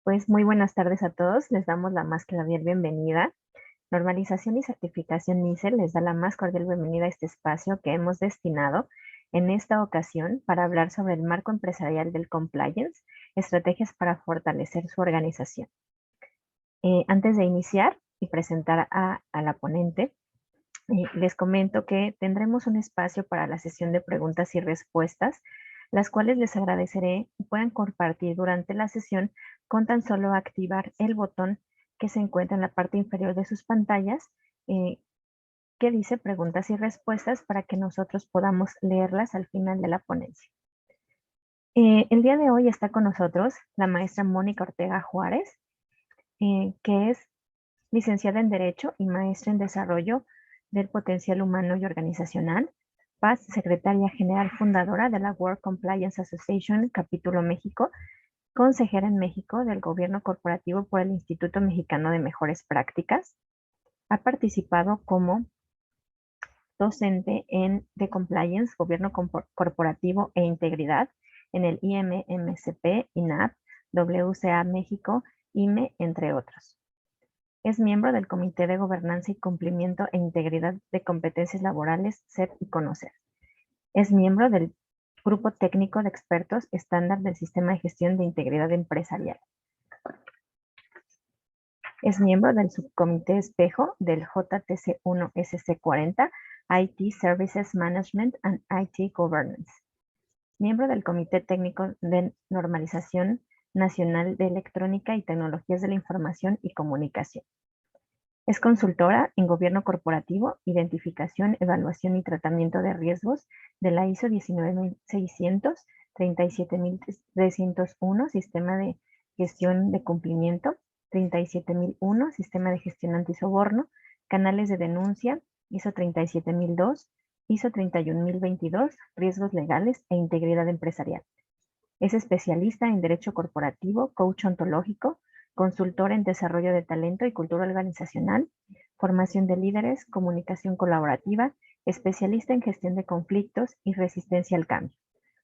Pues muy buenas tardes a todos. Les damos la más cordial bienvenida. Normalización y Certificación NICE les da la más cordial bienvenida a este espacio que hemos destinado en esta ocasión para hablar sobre el marco empresarial del compliance, estrategias para fortalecer su organización. Antes de iniciar y presentar a la ponente, les comento que tendremos un espacio para la sesión de preguntas y respuestas, las cuales les agradeceré puedan compartir durante la sesión con tan solo activar el botón que se encuentra en la parte inferior de sus pantallas, que dice preguntas y respuestas para que nosotros podamos leerlas al final de la ponencia. El día de hoy está con nosotros la maestra Mónica Ortega Juárez, que es licenciada en Derecho y maestra en Desarrollo del Potencial Humano y Organizacional, past secretaria general fundadora de la World Compliance Association, Capítulo México, consejera en México del Gobierno Corporativo por el Instituto Mexicano de Mejores Prácticas. Ha participado como docente de Compliance, Gobierno Corporativo e Integridad en el IMMCP, INAP, WCA México, IME, entre otros. Es miembro del Comité de Gobernanza y Cumplimiento e Integridad de Competencias Laborales, SEP y CONOCER. Es miembro del Grupo Técnico de Expertos Estándar del Sistema de Gestión de Integridad Empresarial. Es miembro del Subcomité Espejo del JTC1-SC40, IT Services Management and IT Governance. Miembro del Comité Técnico de Normalización Nacional de Electrónica y Tecnologías de la Información y Comunicación. Es consultora en Gobierno Corporativo, Identificación, Evaluación y Tratamiento de Riesgos de la ISO 19600, 37301, Sistema de Gestión de Cumplimiento, 37001, Sistema de Gestión Antisoborno, Canales de Denuncia, ISO 37002, ISO 31022, Riesgos Legales e Integridad Empresarial. Es especialista en Derecho Corporativo, coach ontológico, consultor en desarrollo de talento y cultura organizacional, formación de líderes, comunicación colaborativa, especialista en gestión de conflictos y resistencia al cambio,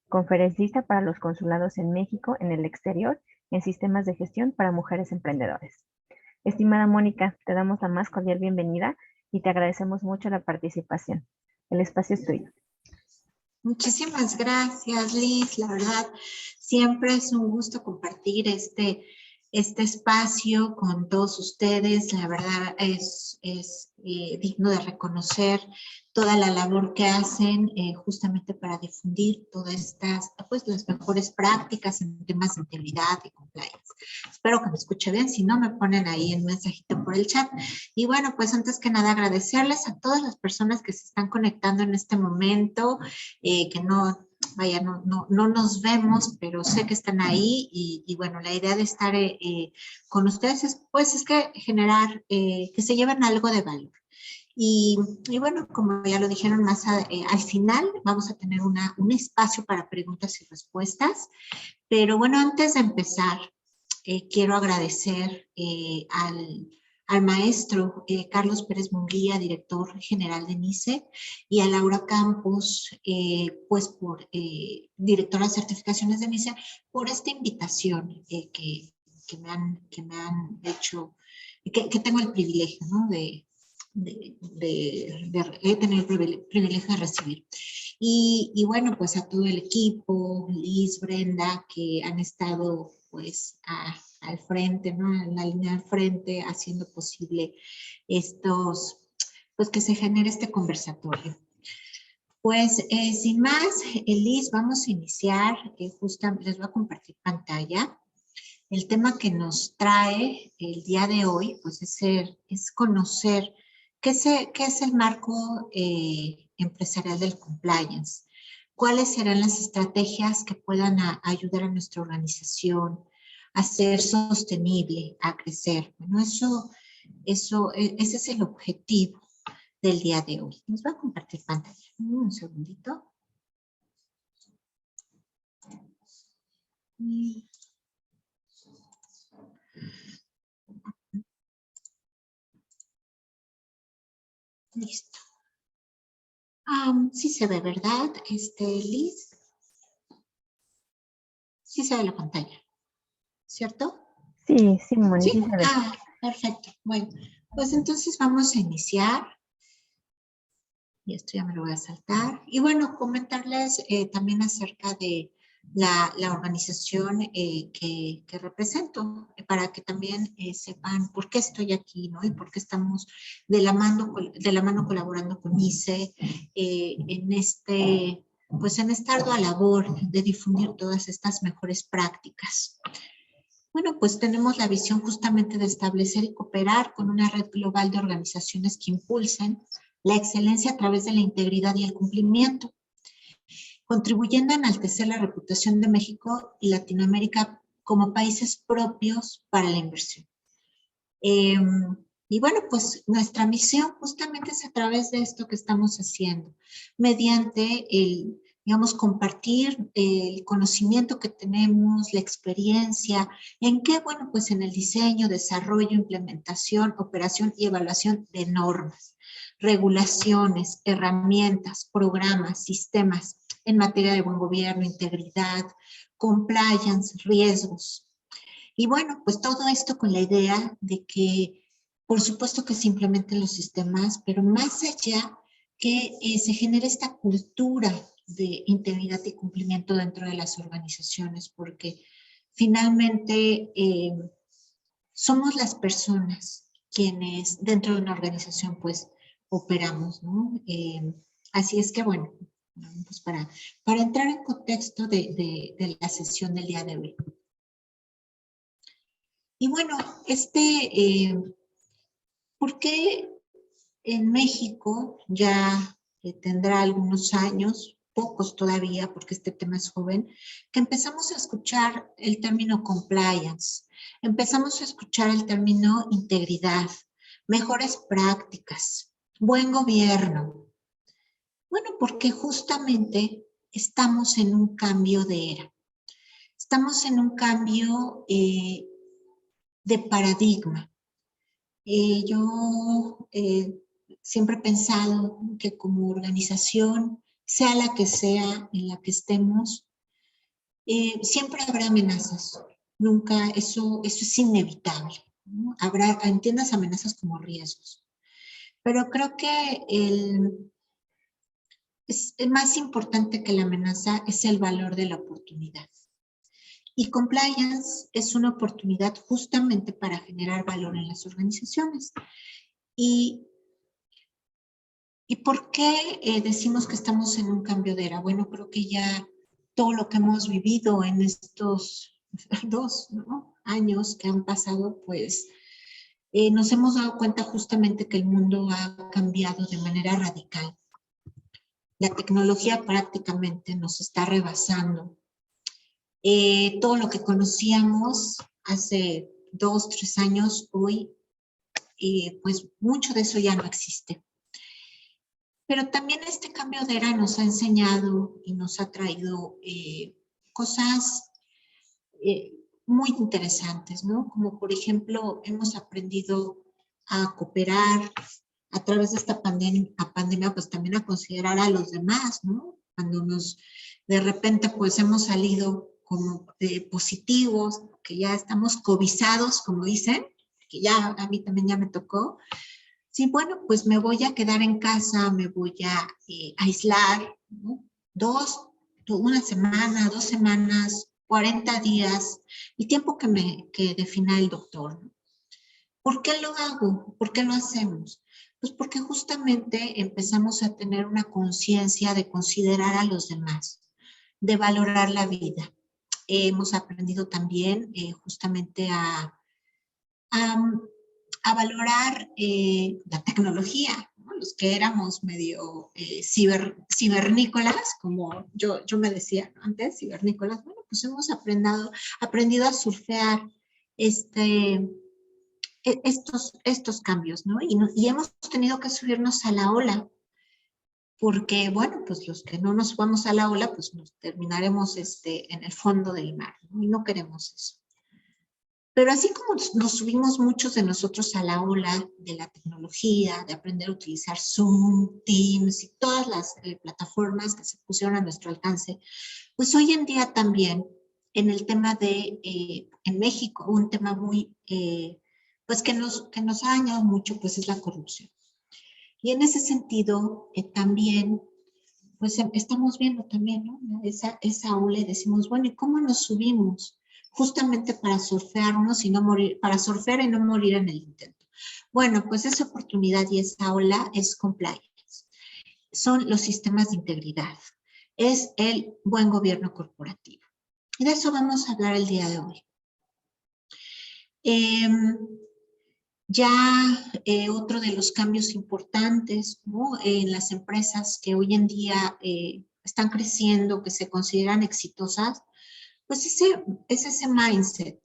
conferencista para los consulados en México, en el exterior, en sistemas de gestión para mujeres emprendedoras. Estimada Mónica, te damos la más cordial bienvenida y te agradecemos mucho la participación. El espacio es tuyo. Muchísimas gracias, Liz. La verdad, siempre es un gusto compartir este espacio con todos ustedes. La verdad es digno de reconocer toda la labor que hacen justamente para difundir todas estas, pues, las mejores prácticas en temas de integridad y compliance. Espero que me escuche bien. Si no, me ponen ahí un mensajito por el chat. Y bueno, pues antes que nada agradecerles a todas las personas que se están conectando en este momento, que no nos vemos, pero sé que están ahí y bueno, la idea de estar con ustedes es que generar, que se lleven algo de valor. Y bueno, como ya lo dijeron más al final, vamos a tener un espacio para preguntas y respuestas. Pero bueno, antes de empezar, quiero agradecer al maestro Carlos Pérez Munguía, director general de NICE, y a Laura Campos, directora de certificaciones de NICE, por esta invitación que me han hecho, que tengo el privilegio, ¿no?, de tener el privilegio de recibir. Y bueno, pues a todo el equipo, Liz, Brenda, que han estado pues al frente, ¿no?, en la línea al frente, haciendo posible pues que se genere este conversatorio. Pues sin más, Liz, vamos a iniciar. Justamente les voy a compartir pantalla. El tema que nos trae el día de hoy, pues es conocer qué es el marco empresarial del compliance. ¿Cuáles serán las estrategias que puedan ayudar a nuestra organización a ser sostenible, a crecer? Bueno, ese es el objetivo del día de hoy. Les voy a compartir pantalla. Un segundito. Listo. Sí se ve, ¿verdad, Liz? Sí se ve la pantalla, ¿cierto? Sí, sí, Moni, Sí, sí se ve. perfecto. Bueno, pues entonces vamos a iniciar. Y esto ya me lo voy a saltar. Y bueno, comentarles también acerca de la organización que represento, para que también sepan por qué estoy aquí, ¿no? Y por qué estamos de la mano colaborando con ICE en pues en esta ardua labor de difundir todas estas mejores prácticas. Bueno, pues tenemos la visión justamente de establecer y cooperar con una red global de organizaciones que impulsen la excelencia a través de la integridad y el cumplimiento, contribuyendo a enaltecer la reputación de México y Latinoamérica como países propios para la inversión. Eh, y bueno, pues nuestra misión justamente es a través de esto que estamos haciendo, mediante digamos, compartir el conocimiento que tenemos, la experiencia, en qué, bueno, pues en el diseño, desarrollo, implementación, operación y evaluación de normas, regulaciones, herramientas, programas, sistemas en materia de buen gobierno, integridad, compliance, riesgos. Y bueno, pues todo esto con la idea de que, por supuesto que se implementen los sistemas, pero más allá que se genere esta cultura de integridad y cumplimiento dentro de las organizaciones, porque finalmente somos las personas quienes dentro de una organización pues operamos, ¿no? Así es que bueno, pues para entrar en contexto de la sesión del día de hoy. Y bueno, ¿por qué en México ya tendrá algunos años, pocos todavía, porque este tema es joven, que empezamos a escuchar el término compliance, empezamos a escuchar el término integridad, mejores prácticas, buen gobierno? Bueno, porque justamente estamos en un cambio de era, estamos en un cambio de paradigma. Yo siempre he pensado que como organización, sea la que sea en la que estemos, siempre habrá amenazas. Nunca, eso es inevitable, ¿no? Entiendas amenazas como riesgos. Pero creo que es más importante que la amenaza es el valor de la oportunidad. Y compliance es una oportunidad justamente para generar valor en las organizaciones. Y ¿Y por qué decimos que estamos en un cambio de era? Bueno, creo que ya todo lo que hemos vivido en estos 2, ¿no?, años que han pasado, pues nos hemos dado cuenta justamente que el mundo ha cambiado de manera radical. La tecnología prácticamente nos está rebasando. Todo lo que conocíamos hace 2, 3 años, hoy, pues mucho de eso ya no existe. Pero también este cambio de era nos ha enseñado y nos ha traído cosas eh, muy interesantes, ¿no? Como por ejemplo, hemos aprendido a cooperar a través de esta pandemia, pues también a considerar a los demás, ¿no? Cuando de repente, pues hemos salido como positivos, que ya estamos cobizados, como dicen, que ya a mí también ya me tocó. Sí, bueno, pues me voy a quedar en casa, me voy a aislar, ¿no? Una semana, 2 semanas, 40 días, el tiempo que defina el doctor, ¿no? ¿Por qué lo hago? ¿Por qué lo hacemos? Pues porque justamente empezamos a tener una conciencia de considerar a los demás, de valorar la vida. Hemos aprendido también justamente a, a valorar la tecnología, ¿no? Los que éramos medio cibernícolas, como yo me decía, ¿no?, antes, cibernícolas, bueno, pues hemos aprendido a surfear estos cambios, ¿no? Y hemos tenido que subirnos a la ola, porque, bueno, pues los que no nos subamos a la ola, pues nos terminaremos en el fondo del mar, ¿no? Y no queremos eso. Pero así como nos subimos muchos de nosotros a la ola de la tecnología, de aprender a utilizar Zoom, Teams y todas las plataformas que se pusieron a nuestro alcance, pues hoy en día también en el tema de, en México, un tema muy, pues que nos ha dañado mucho, pues es la corrupción. Y en ese sentido, también, pues estamos viendo también, ¿no? Esa ola y decimos, bueno, ¿y cómo nos subimos? Justamente para surfearnos y no morir, para surfear y no morir en el intento. Bueno, pues esa oportunidad y esa ola es compliance. Son los sistemas de integridad. Es el buen gobierno corporativo. Y de eso vamos a hablar el día de hoy. Otro de los cambios importantes, ¿no?, en las empresas que hoy en día están creciendo, que se consideran exitosas, pues es ese mindset.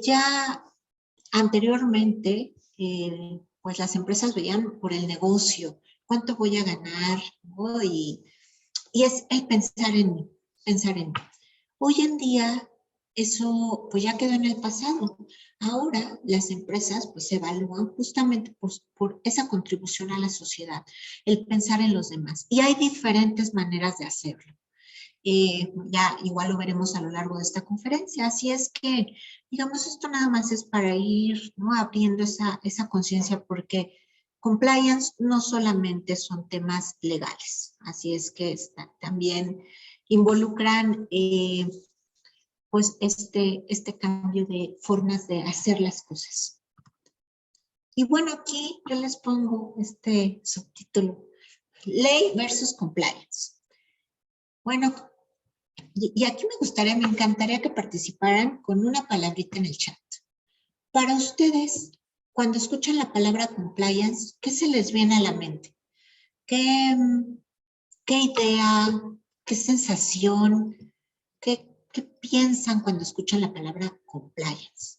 Ya anteriormente, pues las empresas veían por el negocio, cuánto voy a ganar, ¿no? Y es el pensar en mí, pensar en mí. Hoy en día eso pues ya quedó en el pasado. Ahora las empresas pues se evalúan justamente por esa contribución a la sociedad, el pensar en los demás. Y hay diferentes maneras de hacerlo. Ya igual lo veremos a lo largo de esta conferencia. Así es que, digamos, esto nada más es para ir, ¿no?, abriendo esa conciencia, porque compliance no solamente son temas legales, así es que también involucran pues este cambio de formas de hacer las cosas. Y bueno, aquí yo les pongo este subtítulo: Ley versus Compliance. Bueno, y aquí me encantaría que participaran con una palabrita en el chat. Para ustedes, cuando escuchan la palabra compliance, ¿qué se les viene a la mente? ¿Qué idea? ¿Qué sensación? ¿Qué piensan cuando escuchan la palabra compliance?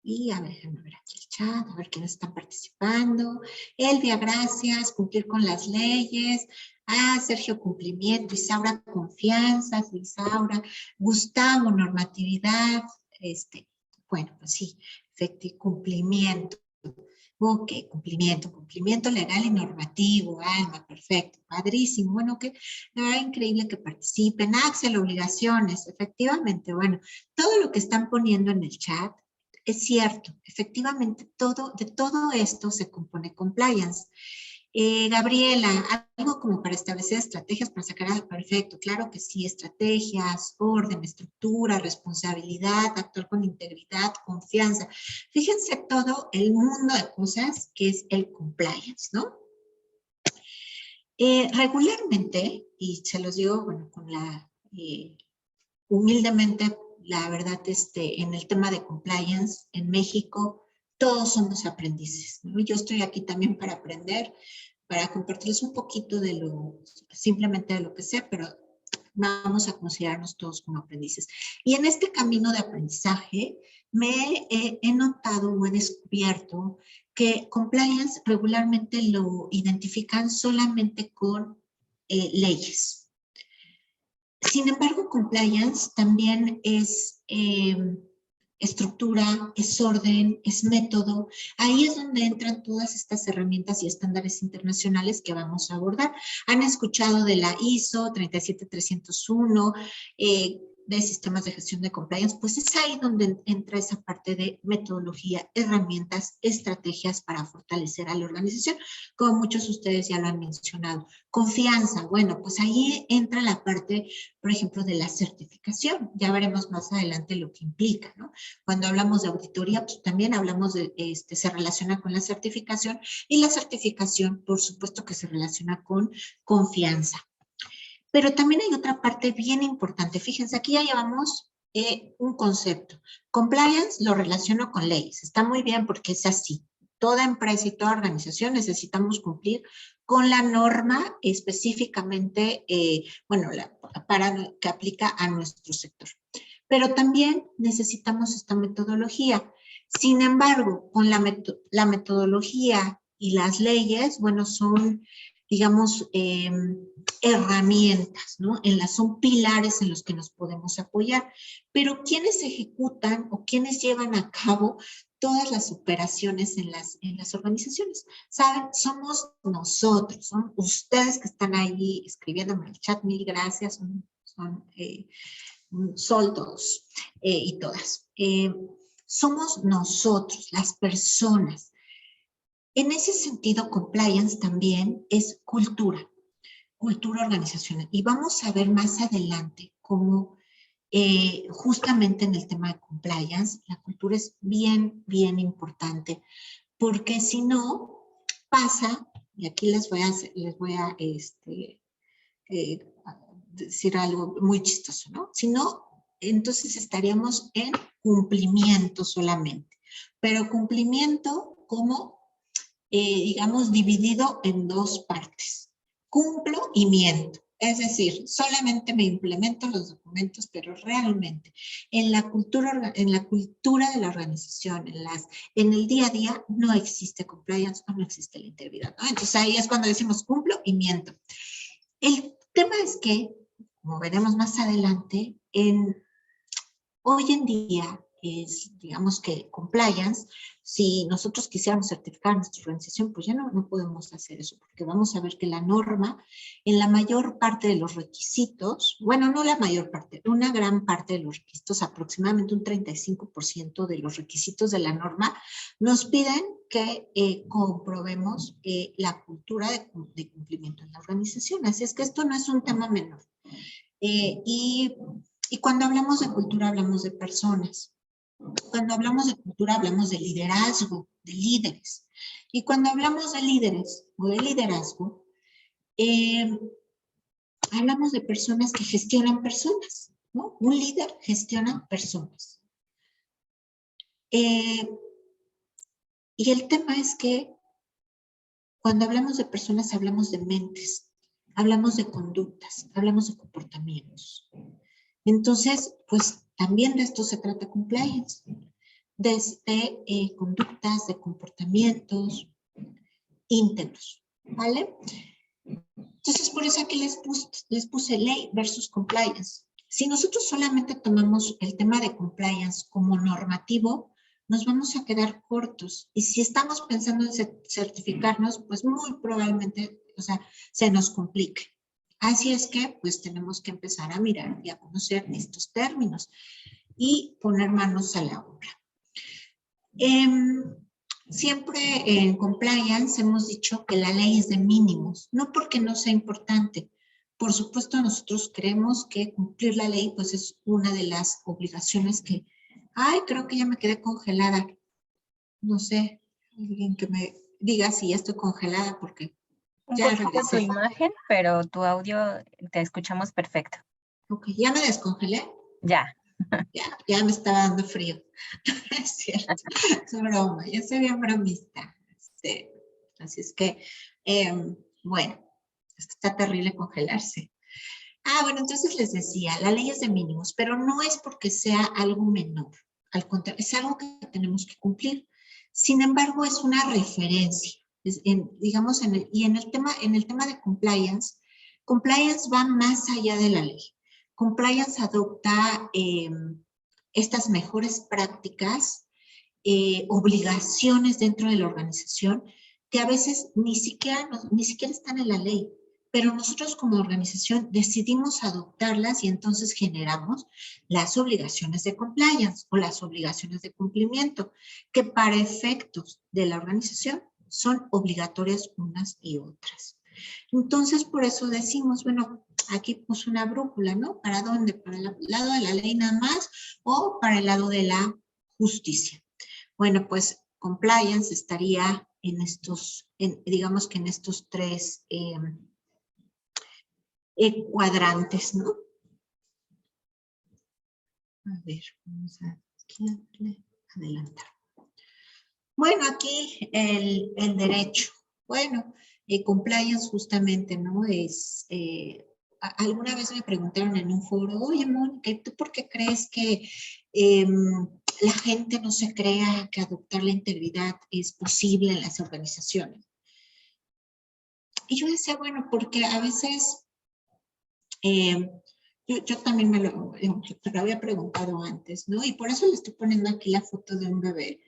Y a ver, déjenme ver aquí el chat, a ver quiénes están participando. Elvia, gracias. Cumplir con las leyes. Sergio, cumplimiento. Isaura, confianza. Isaura. Gustavo, normatividad. Bueno, pues sí, cumplimiento. Ok, cumplimiento legal y normativo. Alma, perfecto, padrísimo. Bueno, que increíble que participen. Axel, obligaciones. Efectivamente, bueno, todo lo que están poniendo en el chat es cierto. Efectivamente, de todo esto se compone compliance. Gabriela, algo como para establecer estrategias para sacar al perfecto. Claro que sí, estrategias, orden, estructura, responsabilidad, actuar con integridad, confianza. Fíjense todo el mundo de cosas que es el compliance, ¿no? Regularmente, y se los digo, bueno, humildemente, la verdad, en el tema de compliance en México, todos somos aprendices, ¿no? Yo estoy aquí también para aprender, para compartirles un poquito simplemente de lo que sé, pero vamos a considerarnos todos como aprendices. Y en este camino de aprendizaje he notado o he descubierto que compliance regularmente lo identifican solamente con leyes. Sin embargo, compliance también es estructura, es orden, es método. Ahí es donde entran todas estas herramientas y estándares internacionales que vamos a abordar. Han escuchado de la ISO 37301, de sistemas de gestión de compliance, pues es ahí donde entra esa parte de metodología, herramientas, estrategias para fortalecer a la organización, como muchos de ustedes ya lo han mencionado. Confianza, bueno, pues ahí entra la parte, por ejemplo, de la certificación. Ya veremos más adelante lo que implica, ¿no? Cuando hablamos de auditoría, pues también hablamos se relaciona con la certificación, y la certificación, por supuesto, que se relaciona con confianza. Pero también hay otra parte bien importante. Fíjense, aquí ya llevamos un concepto. Compliance lo relaciono con leyes. Está muy bien porque es así. Toda empresa y toda organización necesitamos cumplir con la norma específicamente, para que aplica a nuestro sector. Pero también necesitamos esta metodología. Sin embargo, con la metodología y las leyes, bueno, son, digamos, herramientas, ¿no? Son pilares en los que nos podemos apoyar. Pero ¿quiénes ejecutan o quiénes llevan a cabo todas las operaciones en las organizaciones? ¿Saben? Somos nosotros, son ustedes que están ahí escribiéndome en el chat. Mil gracias, son soldos y todas. Somos nosotros, las personas. En ese sentido, compliance también es cultura organizacional. Y vamos a ver más adelante cómo justamente en el tema de compliance, la cultura es bien, bien importante, porque si no, pasa, y aquí les voy a decir algo muy chistoso, ¿no? Si no, entonces estaríamos en cumplimiento solamente, pero cumplimiento como, digamos, dividido en dos partes. Cumplo y miento. Es decir, solamente me implemento los documentos, pero realmente en la cultura de la organización, en el día a día, no existe compliance o no existe la integridad, ¿no? Entonces ahí es cuando decimos cumplo y miento. El tema es que, como veremos más adelante, hoy en día es, digamos que compliance, si nosotros quisiéramos certificar nuestra organización, pues ya no podemos hacer eso, porque vamos a ver que la norma, en la mayor parte de los requisitos, bueno, no la mayor parte, una gran parte de los requisitos, aproximadamente un 35% de los requisitos de la norma, nos piden que comprobemos la cultura de cumplimiento en la organización. Así es que esto no es un tema menor. Y cuando hablamos de cultura, hablamos de personas. Cuando hablamos de cultura, hablamos de liderazgo, de líderes. Y cuando hablamos de líderes o de liderazgo, hablamos de personas que gestionan personas, ¿no? Un líder gestiona personas. Y el tema es que cuando hablamos de personas, hablamos de mentes, hablamos de conductas, hablamos de comportamientos. Entonces, pues también de esto se trata compliance, desde conductas, de comportamientos íntegros, ¿vale? Entonces, por eso aquí les puse ley versus compliance. Si nosotros solamente tomamos el tema de compliance como normativo, nos vamos a quedar cortos. Y si estamos pensando en certificarnos, pues muy probablemente, o sea, se nos complique. Así es que, pues, tenemos que empezar a mirar y a conocer estos términos y poner manos a la obra. Siempre en compliance hemos dicho que la ley es de mínimos, no porque no sea importante. Por supuesto, nosotros creemos que cumplir la ley, pues, es una de las obligaciones que, ay, creo que ya me quedé congelada. No sé, alguien que me diga si ya estoy congelada porque Un ya poquito tu regresé. imagen, pero tu audio te escuchamos perfecto. Ok, ¿ya me descongelé? Ya. Ya me estaba dando frío. Es cierto, es broma, yo soy bien bromista. Así es que, bueno, está terrible congelarse. Bueno, entonces les decía, la ley es de mínimos, pero no es porque sea algo menor. Al contrario, es algo que tenemos que cumplir. Sin embargo, es una referencia. Digamos, en el tema de compliance, compliance va más allá de la ley. Compliance adopta estas mejores prácticas, obligaciones dentro de la organización que a veces ni siquiera están en la ley, pero nosotros como organización decidimos adoptarlas y entonces generamos las obligaciones de compliance o las obligaciones de cumplimiento, que para efectos de la organización son obligatorias unas y otras. Entonces, por eso decimos, bueno, aquí puse una brújula, ¿no? ¿Para dónde? ¿Para el lado de la ley nada más o para el lado de la justicia? Bueno, pues compliance estaría en estos, digamos que en estos tres cuadrantes, ¿no? A ver, vamos a adelantar. Bueno, aquí el derecho. Bueno, compliance justamente, ¿no? Alguna vez me preguntaron en un foro, oye, Mónica, ¿tú por qué crees que la gente no se crea que adoptar la integridad es posible en las organizaciones? Y yo decía, bueno, porque a veces, yo también me lo había preguntado antes, ¿no? Y por eso le estoy poniendo aquí la foto de un bebé,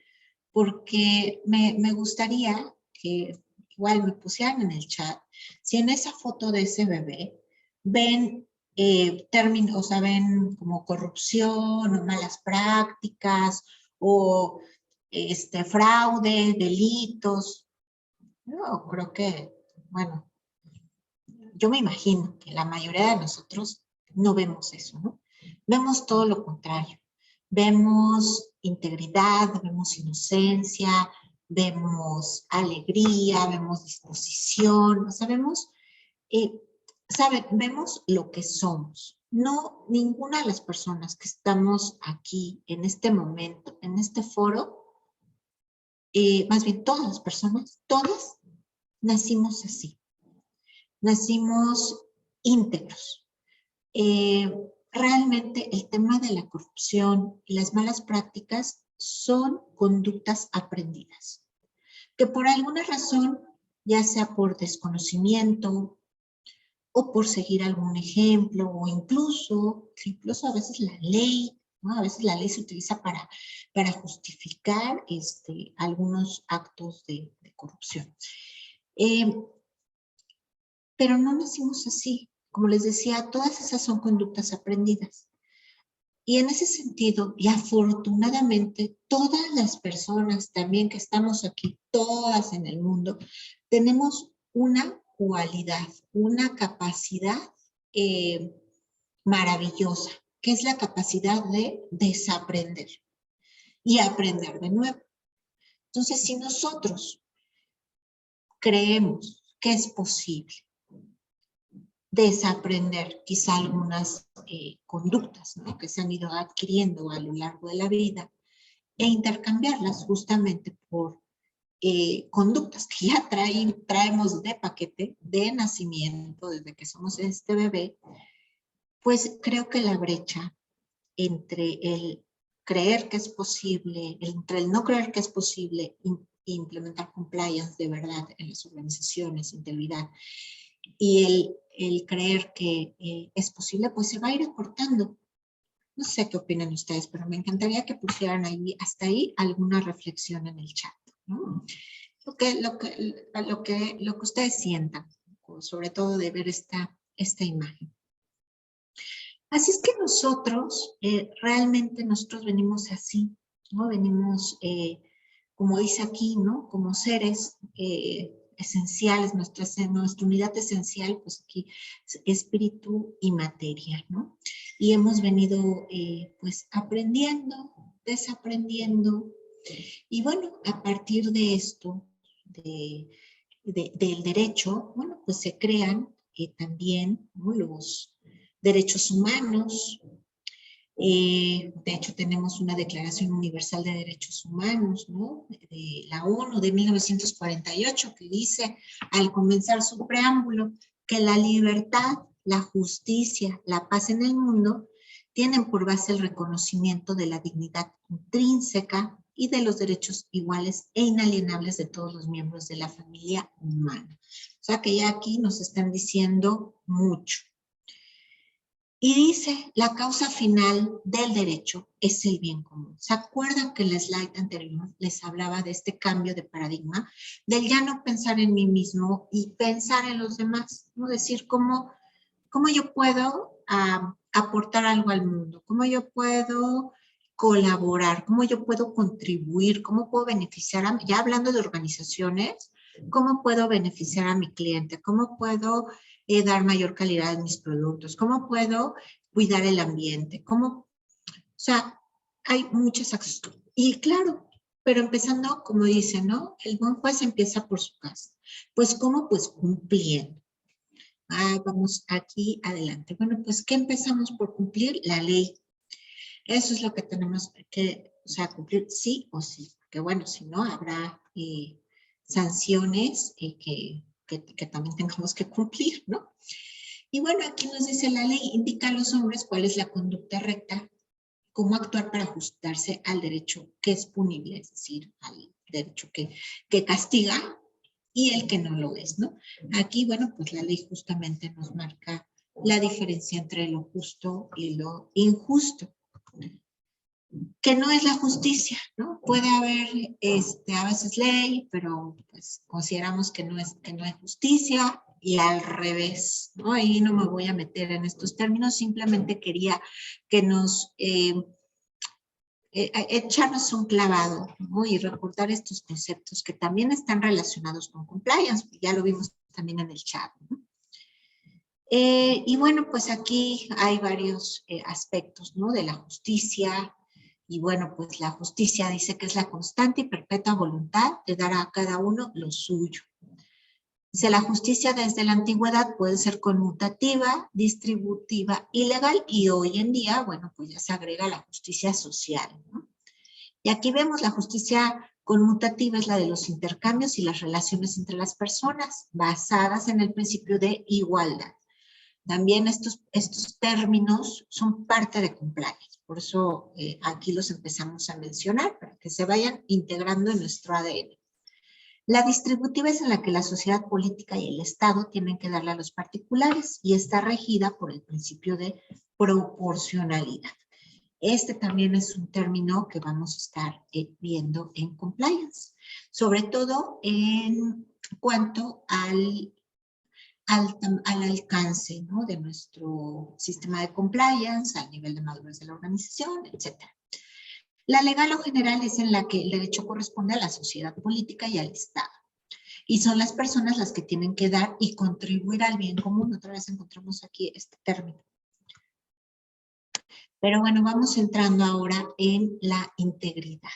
porque me gustaría que igual me pusieran en el chat, si en esa foto de ese bebé ven términos, o sea, ven como corrupción o malas prácticas o fraude, delitos. Yo creo que, bueno, yo me imagino que la mayoría de nosotros no vemos eso, ¿no? Vemos todo lo contrario. Vemos integridad, vemos inocencia, vemos alegría, vemos disposición, o sea, eh, vemos lo que somos. No, ninguna de las personas que estamos aquí en este momento, en este foro, más bien todas las personas, todas nacimos así. Nacimos íntegros. Realmente el tema de la corrupción y las malas prácticas son conductas aprendidas, que por alguna razón, ya sea por desconocimiento o por seguir algún ejemplo, o incluso a veces la ley, ¿no? A veces la ley se utiliza para justificar algunos actos de corrupción. Pero no nacimos así. Como les decía, todas esas son conductas aprendidas. Y en ese sentido, y afortunadamente, todas las personas también que estamos aquí, todas en el mundo, tenemos una cualidad, una capacidad maravillosa, que es la capacidad de desaprender y aprender de nuevo. Entonces, si nosotros creemos que es posible desaprender quizá algunas conductas, ¿no?, que se han ido adquiriendo a lo largo de la vida e intercambiarlas justamente por conductas que ya traemos de paquete, de nacimiento, desde que somos este bebé, pues creo que la brecha entre el creer que es posible, entre el no creer que es posible implementar compliance de verdad en las organizaciones, integridad, y el creer que es posible, pues se va a ir acortando. No sé qué opinan ustedes, pero me encantaría que pusieran ahí, hasta ahí, alguna reflexión en el chat, ¿no? Lo que ustedes sientan, sobre todo de ver esta imagen. Así es que nosotros, realmente nosotros venimos así, ¿no? Venimos, como dice aquí, ¿no?, como seres esenciales, nuestra unidad esencial, pues aquí es espíritu y materia, ¿no? Y hemos venido, pues, aprendiendo, desaprendiendo, y bueno, a partir de esto, del derecho, bueno, pues se crean también, ¿no?, los derechos humanos. De hecho, tenemos una Declaración Universal de Derechos Humanos, ¿no?, de la ONU de 1948, que dice, al comenzar su preámbulo, que la libertad, la justicia, la paz en el mundo tienen por base el reconocimiento de la dignidad intrínseca y de los derechos iguales e inalienables de todos los miembros de la familia humana. O sea que ya aquí nos están diciendo mucho. Y dice, la causa final del derecho es el bien común. ¿Se acuerdan que en el slide anterior les hablaba de este cambio de paradigma? Del ya no pensar en mí mismo y pensar en los demás, ¿no? Decir, ¿cómo yo puedo aportar algo al mundo? ¿Cómo yo puedo colaborar? ¿Cómo yo puedo contribuir? ¿Cómo puedo beneficiar ya hablando de organizaciones, cómo puedo beneficiar a mi cliente? ¿Cómo puedo dar mayor calidad a mis productos? ¿Cómo puedo cuidar el ambiente? O sea, hay muchas acciones. Y claro, pero empezando, como dicen, ¿no? El buen juez empieza por su casa. Pues, ¿cómo? Pues cumpliendo. Vamos aquí adelante. Bueno, pues, ¿qué empezamos por cumplir? La ley. Eso es lo que tenemos que, o sea, cumplir sí o sí. Porque bueno, si no, habrá sanciones que también tengamos que cumplir, ¿no? Y bueno, aquí nos dice la ley, indica a los hombres cuál es la conducta recta, cómo actuar para ajustarse al derecho que es punible, es decir, al derecho que castiga y el que no lo es, ¿no? Aquí, bueno, pues la ley justamente nos marca la diferencia entre lo justo y lo injusto, que no es la justicia, ¿no? Puede haber a veces ley, pero pues consideramos que no es justicia, y al revés, ¿no? Ahí no me voy a meter en estos términos, simplemente quería que nos echarnos un clavado, ¿no? Y recordar estos conceptos que también están relacionados con compliance, ya lo vimos también en el chat, ¿no? Y bueno, pues aquí hay varios aspectos, ¿no? De la justicia. Y bueno, pues la justicia dice que es la constante y perpetua voluntad de dar a cada uno lo suyo. Dice, la justicia desde la antigüedad puede ser conmutativa, distributiva y legal. Y hoy en día, bueno, pues ya se agrega la justicia social, ¿no? Y aquí vemos la justicia conmutativa es la de los intercambios y las relaciones entre las personas, basadas en el principio de igualdad. También estos términos son parte de compliance, por eso aquí los empezamos a mencionar para que se vayan integrando en nuestro ADN. La distributiva es en la que la sociedad política y el Estado tienen que darle a los particulares y está regida por el principio de proporcionalidad. Este también es un término que vamos a estar viendo en compliance, sobre todo en cuanto al alcance, ¿no? De nuestro sistema de compliance, al nivel de madurez de la organización, etc. La legal o general es en la que el derecho corresponde a la sociedad política y al Estado. Y son las personas las que tienen que dar y contribuir al bien común. Otra vez encontramos aquí este término. Pero bueno, vamos entrando ahora en la integridad.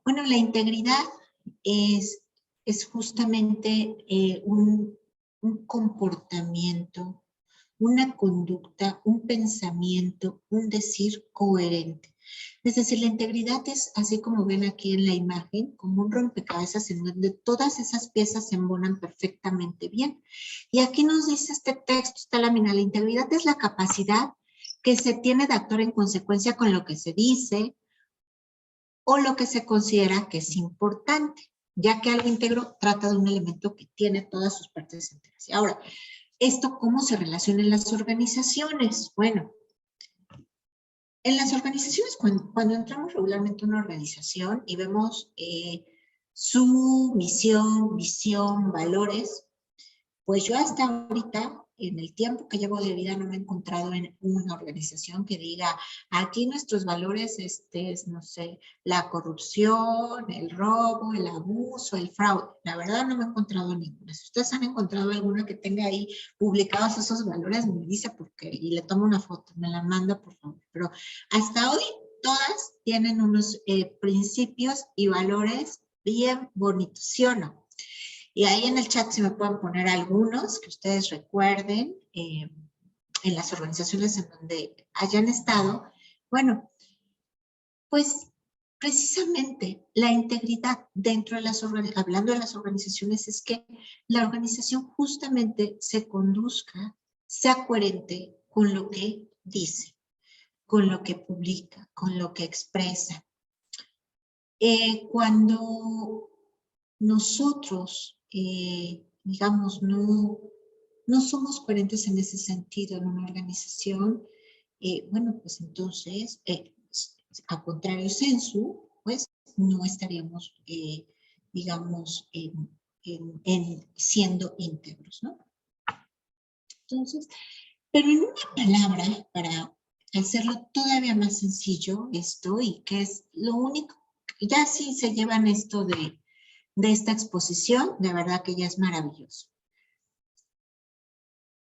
Bueno, la integridad es justamente un comportamiento, una conducta, un pensamiento, un decir coherente. Es decir, la integridad es, así como ven aquí en la imagen, como un rompecabezas en donde todas esas piezas se embonan perfectamente bien. Y aquí nos dice este texto, esta lámina, la integridad es la capacidad que se tiene de actuar en consecuencia con lo que se dice o lo que se considera que es importante, ya que algo íntegro trata de un elemento que tiene todas sus partes enteras. Y ahora, ¿esto cómo se relaciona en las organizaciones? Bueno, en las organizaciones, cuando entramos regularmente a una organización y vemos su misión, visión, valores, pues yo hasta ahorita, en el tiempo que llevo de vida, no me he encontrado en una organización que diga, aquí nuestros valores es, no sé, la corrupción, el robo, el abuso, el fraude. La verdad no me he encontrado ninguna. Si ustedes han encontrado alguna que tenga ahí publicados esos valores, me dice por qué y le tomo una foto, me la manda por favor. Pero hasta hoy todas tienen unos principios y valores bien bonitos, ¿sí o no? Y ahí en el chat se me pueden poner algunos que ustedes recuerden en las organizaciones en donde hayan estado. Bueno, pues precisamente la integridad dentro de las organizaciones, hablando de las organizaciones, es que la organización justamente se conduzca, sea coherente con lo que dice, con lo que publica, con lo que expresa. Cuando nosotros, digamos, no somos coherentes en ese sentido en una organización, bueno, pues entonces, a contrario sensu, pues no estaríamos, digamos, siendo íntegros, ¿no? Entonces, pero en una palabra, para hacerlo todavía más sencillo esto, y que es lo único, ya sí se llevan esto de esta exposición, de verdad que ya es maravilloso.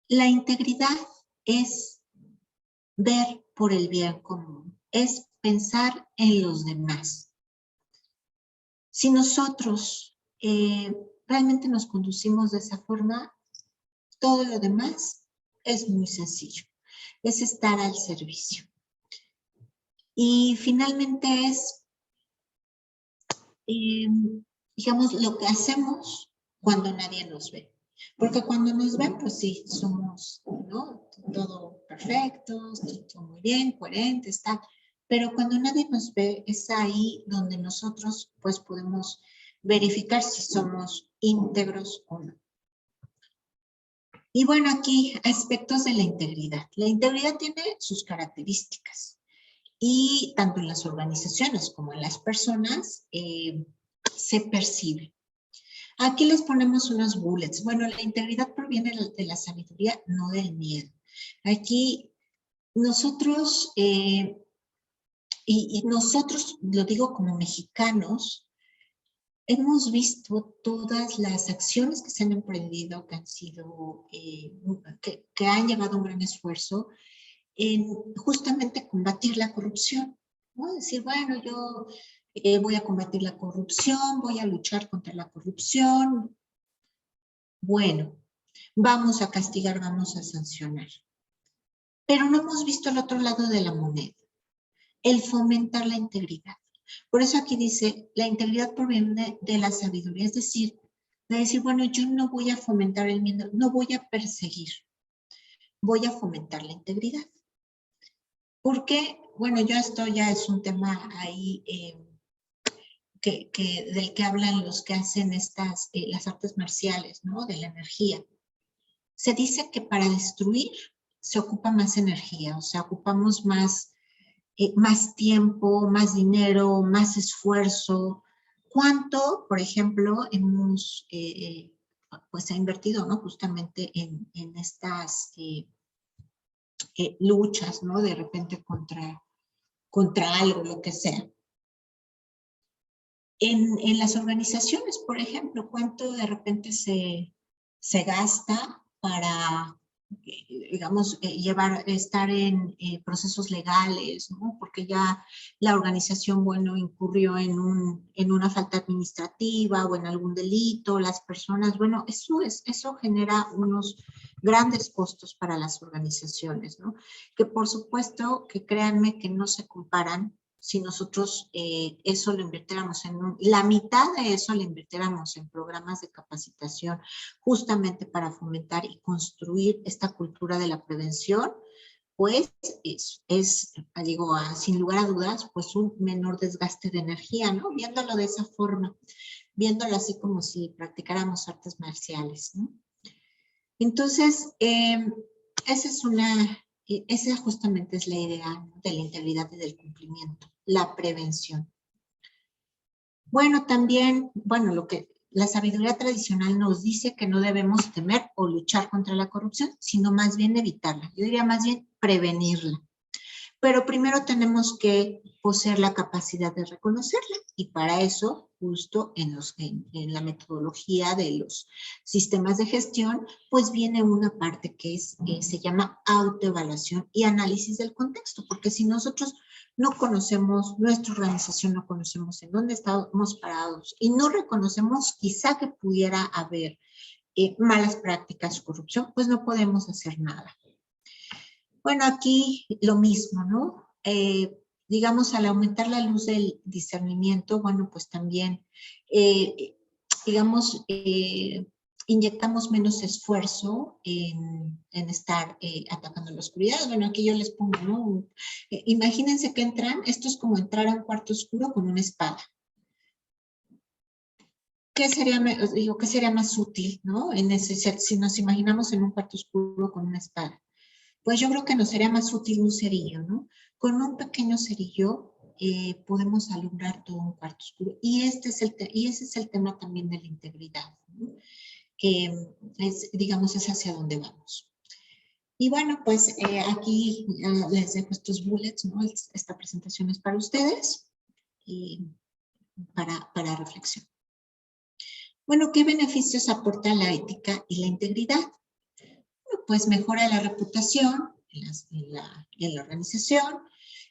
La integridad es ver por el bien común, es pensar en los demás. Si nosotros realmente nos conducimos de esa forma, todo lo demás es muy sencillo, es estar al servicio. Y finalmente es, digamos, lo que hacemos cuando nadie nos ve. Porque cuando nos ven, pues sí, somos, ¿no? Todo perfecto, todo muy bien, coherente, está. Pero cuando nadie nos ve, es ahí donde nosotros, pues, podemos verificar si somos íntegros o no. Y bueno, aquí aspectos de la integridad. La integridad tiene sus características. Y tanto en las organizaciones como en las personas se percibe. Aquí les ponemos unos bullets. Bueno, la integridad proviene de la sabiduría, no del miedo. Aquí nosotros, y nosotros, lo digo como mexicanos, hemos visto todas las acciones que se han emprendido, que han sido, que han llevado un gran esfuerzo en justamente combatir la corrupción, ¿no? Decir, bueno, yo voy a combatir la corrupción, voy a luchar contra la corrupción. Bueno, vamos a castigar, vamos a sancionar. Pero no hemos visto el otro lado de la moneda, el fomentar la integridad. Por eso aquí dice, la integridad proviene de la sabiduría, es decir, de decir, bueno, yo no voy a fomentar el miedo, no voy a perseguir, voy a fomentar la integridad. Porque, bueno, esto ya es un tema ahí del que hablan los que hacen las artes marciales, ¿no? De la energía. Se dice que para destruir se ocupa más energía, o sea, ocupamos más tiempo, más dinero, más esfuerzo. ¿Cuánto, por ejemplo, hemos pues ha invertido, ¿no? Justamente en estas luchas, ¿no? De repente contra algo, lo que sea. En las organizaciones, por ejemplo, ¿cuánto de repente se gasta para, digamos, estar en procesos legales, ¿no? Porque ya la organización, bueno, incurrió en una falta administrativa o en algún delito, las personas, bueno, eso genera unos grandes costos para las organizaciones, ¿no? Que por supuesto, que créanme que no se comparan si nosotros eso lo invirtiéramos la mitad de eso lo invirtiéramos en programas de capacitación justamente para fomentar y construir esta cultura de la prevención, pues digo, sin lugar a dudas, pues un menor desgaste de energía, ¿no? Viéndolo de esa forma, viéndolo así como si practicáramos artes marciales, ¿no? Entonces, esa justamente es la idea de la integridad y del cumplimiento, la prevención. Bueno, también, bueno, la sabiduría tradicional nos dice que no debemos temer o luchar contra la corrupción, sino más bien evitarla. Yo diría más bien prevenirla. Pero primero tenemos que poseer la capacidad de reconocerla y para eso, justo en la metodología de los sistemas de gestión, pues viene una parte que se llama autoevaluación y análisis del contexto, porque si nosotros no conocemos nuestra organización, no conocemos en dónde estamos parados y no reconocemos quizá que pudiera haber malas prácticas, corrupción, pues no podemos hacer nada. Bueno, aquí lo mismo, ¿no? Digamos, al aumentar la luz del discernimiento, bueno, pues también, digamos, inyectamos menos esfuerzo en estar atacando la oscuridad. Bueno, aquí yo les pongo, ¿no? Imagínense que esto es como entrar a un cuarto oscuro con una espada. ¿Qué sería más útil, ¿no? Si nos imaginamos en un cuarto oscuro con una espada. Pues yo creo que nos sería más útil un cerillo, ¿no? Con un pequeño cerillo podemos alumbrar todo un cuarto oscuro. Y ese es el tema también de la integridad, ¿no? Que digamos, es hacia dónde vamos. Y bueno, pues aquí les dejo estos bullets, ¿no? Esta presentación es para ustedes y para reflexión. Bueno, ¿qué beneficios aporta la ética y la integridad? Pues mejora la reputación en la organización,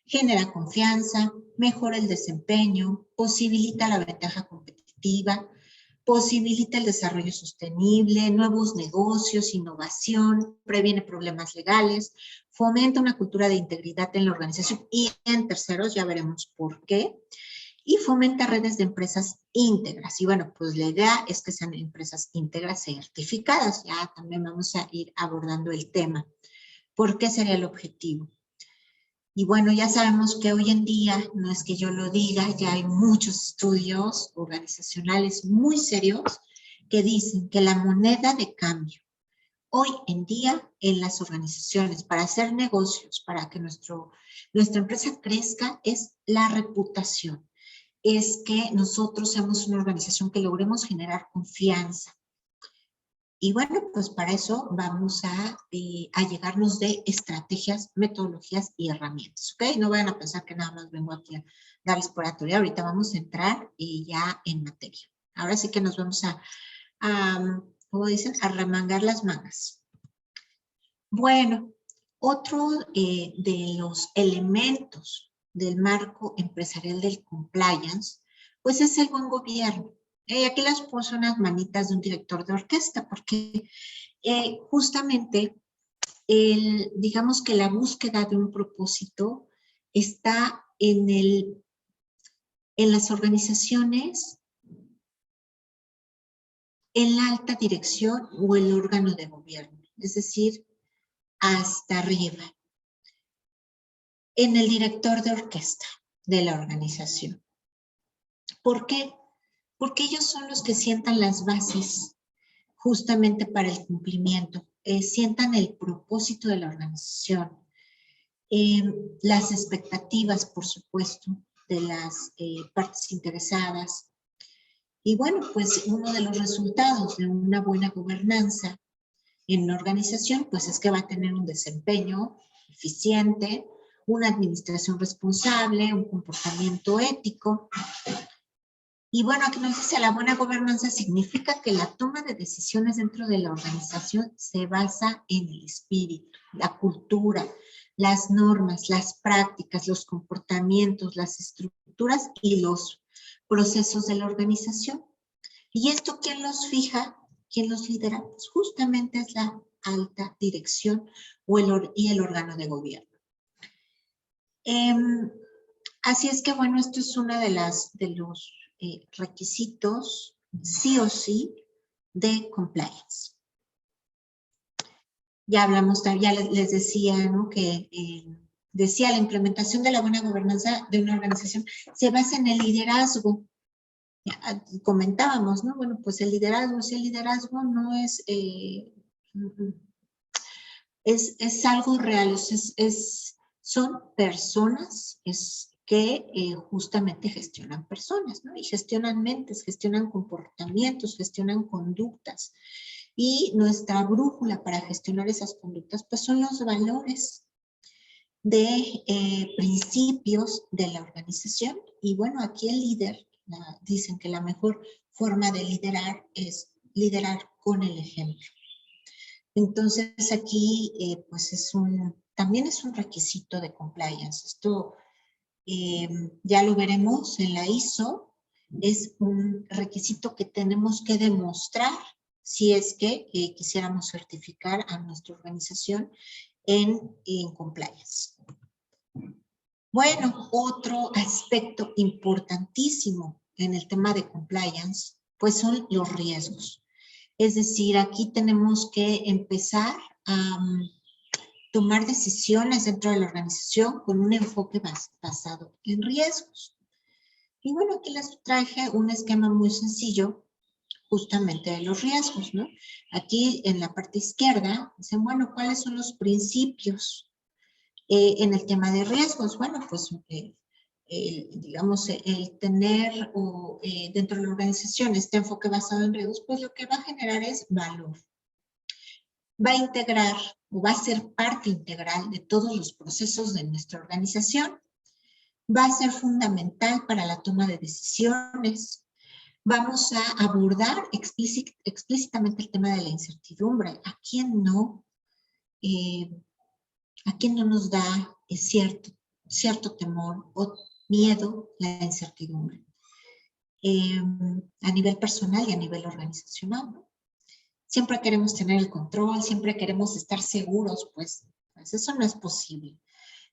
genera confianza, mejora el desempeño, posibilita la ventaja competitiva, posibilita el desarrollo sostenible, nuevos negocios, innovación, previene problemas legales, fomenta una cultura de integridad en la organización y en terceros, ya veremos por qué, y fomenta redes de empresas íntegras. Y bueno, pues la idea es que sean empresas íntegras certificadas. Ya también vamos a ir abordando el tema. ¿Por qué sería el objetivo? Y bueno, ya sabemos que hoy en día, no es que yo lo diga, ya hay muchos estudios organizacionales muy serios que dicen que la moneda de cambio hoy en día en las organizaciones para hacer negocios, para que nuestra empresa crezca, es la reputación. es que nosotros seamos una organización que logremos generar confianza. Y bueno, pues para eso vamos a llegarnos de estrategias, metodologías y herramientas, ¿ok? No vayan a pensar que nada más vengo aquí a darles por teoría. Ahorita vamos a entrar ya en materia. Ahora sí que nos vamos ¿cómo dicen? A remangar las mangas. Bueno, otro de los elementos del marco empresarial del compliance, pues es el buen gobierno. Aquí les puse unas manitas de un director de orquesta, porque justamente digamos que la búsqueda de un propósito está en las organizaciones, en la alta dirección o el órgano de gobierno, es decir, hasta arriba, en el director de orquesta de la organización. ¿Por qué? Porque ellos son los que sientan las bases justamente para el cumplimiento, sientan el propósito de la organización, las expectativas, por supuesto, de las partes interesadas. Y bueno, pues uno de los resultados de una buena gobernanza en una organización, pues es que va a tener un desempeño eficiente, una administración responsable, un comportamiento ético. Y bueno, aquí nos dice, la buena gobernanza significa que la toma de decisiones dentro de la organización se basa en el espíritu, la cultura, las normas, las prácticas, los comportamientos, las estructuras y los procesos de la organización. ¿Y esto quién los fija? ¿Quién los lidera? Pues justamente es la alta dirección y el órgano de gobierno. Así es que, bueno, esto es uno de los requisitos, sí o sí, de compliance. Ya hablamos, ya les decía, ¿no? Que decía, la implementación de la buena gobernanza de una organización se basa en el liderazgo. Ya, comentábamos, ¿no? Bueno, pues el liderazgo no es, es algo real, son personas que justamente gestionan personas, ¿no? Y gestionan mentes, gestionan comportamientos, gestionan conductas. Y nuestra brújula para gestionar esas conductas, pues son los valores de principios de la organización. Y bueno, aquí el líder, dicen que la mejor forma de liderar es liderar con el ejemplo. Entonces aquí pues también es un requisito de compliance. Esto ya lo veremos en la ISO, es un requisito que tenemos que demostrar si es que quisiéramos certificar a nuestra organización en compliance. Bueno, otro aspecto importantísimo en el tema de compliance, pues son los riesgos. Es decir, aquí tenemos que empezar a tomar decisiones dentro de la organización con un enfoque basado en riesgos. Y bueno, aquí les traje un esquema muy sencillo justamente de los riesgos, ¿no? Aquí en la parte izquierda dicen, bueno, ¿cuáles son los principios en el tema de riesgos? Bueno, pues digamos, el tener dentro de la organización este enfoque basado en riesgos, pues lo que va a generar es valor. Va a integrar o va a ser parte integral de todos los procesos de nuestra organización. Va a ser fundamental para la toma de decisiones. Vamos a abordar explícitamente el tema de la incertidumbre. ¿A quién no nos da cierto temor o miedo la incertidumbre? A nivel personal y a nivel organizacional, ¿no? Siempre queremos tener el control, siempre queremos estar seguros, pues eso no es posible.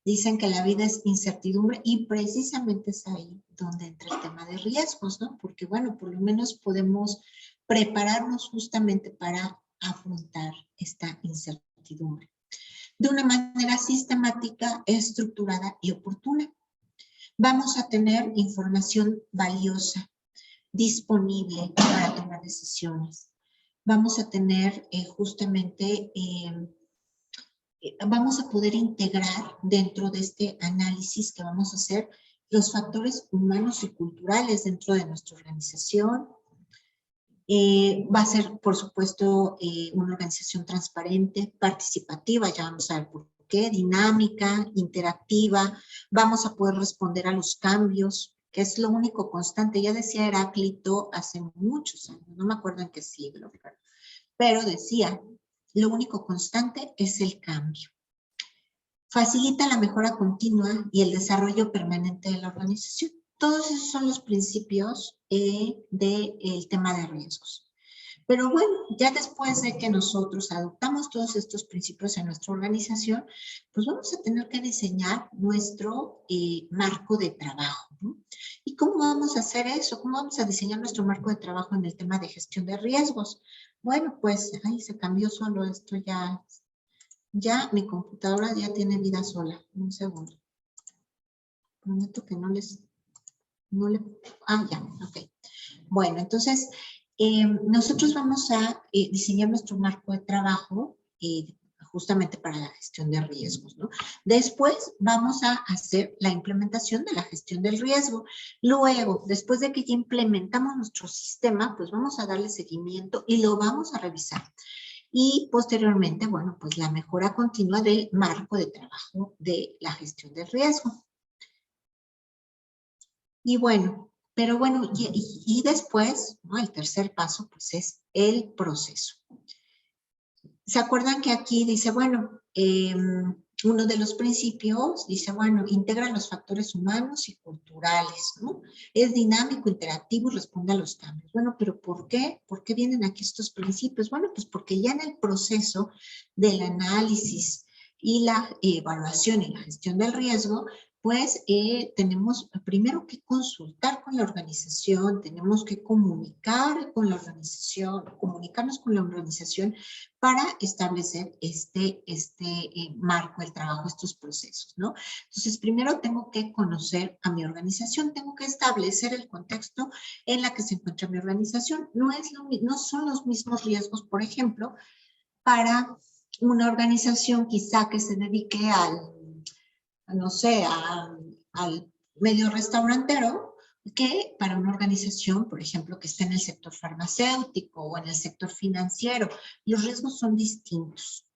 Dicen que la vida es incertidumbre y precisamente es ahí donde entra el tema de riesgos, ¿no? Porque, bueno, por lo menos podemos prepararnos justamente para afrontar esta incertidumbre de una manera sistemática, estructurada y oportuna. Vamos a tener información valiosa, disponible para tomar decisiones. Vamos a tener justamente, vamos a poder integrar dentro de este análisis que vamos a hacer los factores humanos y culturales dentro de nuestra organización. Va a ser, por supuesto, una organización transparente, participativa, ya vamos a ver por qué, dinámica, interactiva, vamos a poder responder a los cambios, que es lo único constante. Ya decía Heráclito hace muchos años, no me acuerdo en qué siglo, pero decía, lo único constante es el cambio. Facilita la mejora continua y el desarrollo permanente de la organización. Todos esos son los principios del tema de riesgos. Pero bueno, ya después de que nosotros adoptamos todos estos principios en nuestra organización, pues vamos a tener que diseñar nuestro marco de trabajo, ¿no? ¿Y cómo vamos a hacer eso? ¿Cómo vamos a diseñar nuestro marco de trabajo en el tema de gestión de riesgos? Bueno, pues, ay, se cambió solo esto ya. Ya mi computadora ya tiene vida sola. Un segundo. Prometo que no le... Ah, ya, ok. Bueno, entonces, nosotros vamos a diseñar nuestro marco de trabajo justamente para la gestión de riesgos, ¿no? Después vamos a hacer la implementación de la gestión del riesgo. Luego, después de que ya implementamos nuestro sistema, pues vamos a darle seguimiento y lo vamos a revisar. Y posteriormente, bueno, pues la mejora continua del marco de trabajo de la gestión del riesgo. Y bueno, pero bueno, y después, ¿no? El tercer paso, pues es el proceso. ¿Se acuerdan que aquí dice, bueno, uno de los principios dice, bueno, integra los factores humanos y culturales, ¿no? Es dinámico, interactivo y responde a los cambios. Bueno, pero ¿por qué? ¿Por qué vienen aquí estos principios? Bueno, pues porque ya en el proceso del análisis y la evaluación y la gestión del riesgo, pues tenemos primero que consultar con la organización, tenemos que comunicar con la organización, comunicarnos con la organización para establecer este marco del trabajo, estos procesos, ¿no? Entonces, primero tengo que conocer a mi organización, tengo que establecer el contexto en la que se encuentra mi organización. No son los mismos riesgos, por ejemplo, para una organización quizá que se dedique no sé, al medio restaurantero, que para una organización, por ejemplo, que esté en el sector farmacéutico o en el sector financiero, los riesgos son distintos.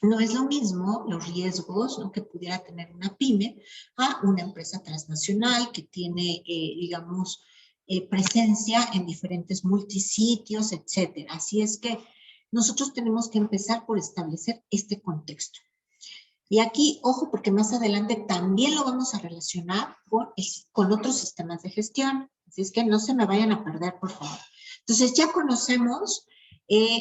No es lo mismo los riesgos, ¿no?, que pudiera tener una pyme a una empresa transnacional que tiene, digamos, presencia en diferentes multisitios, etcétera. Así es que nosotros tenemos que empezar por establecer este contexto. Y aquí, ojo, porque más adelante también lo vamos a relacionar con otros sistemas de gestión. Así es que no se me vayan a perder, por favor. Entonces, ya conocemos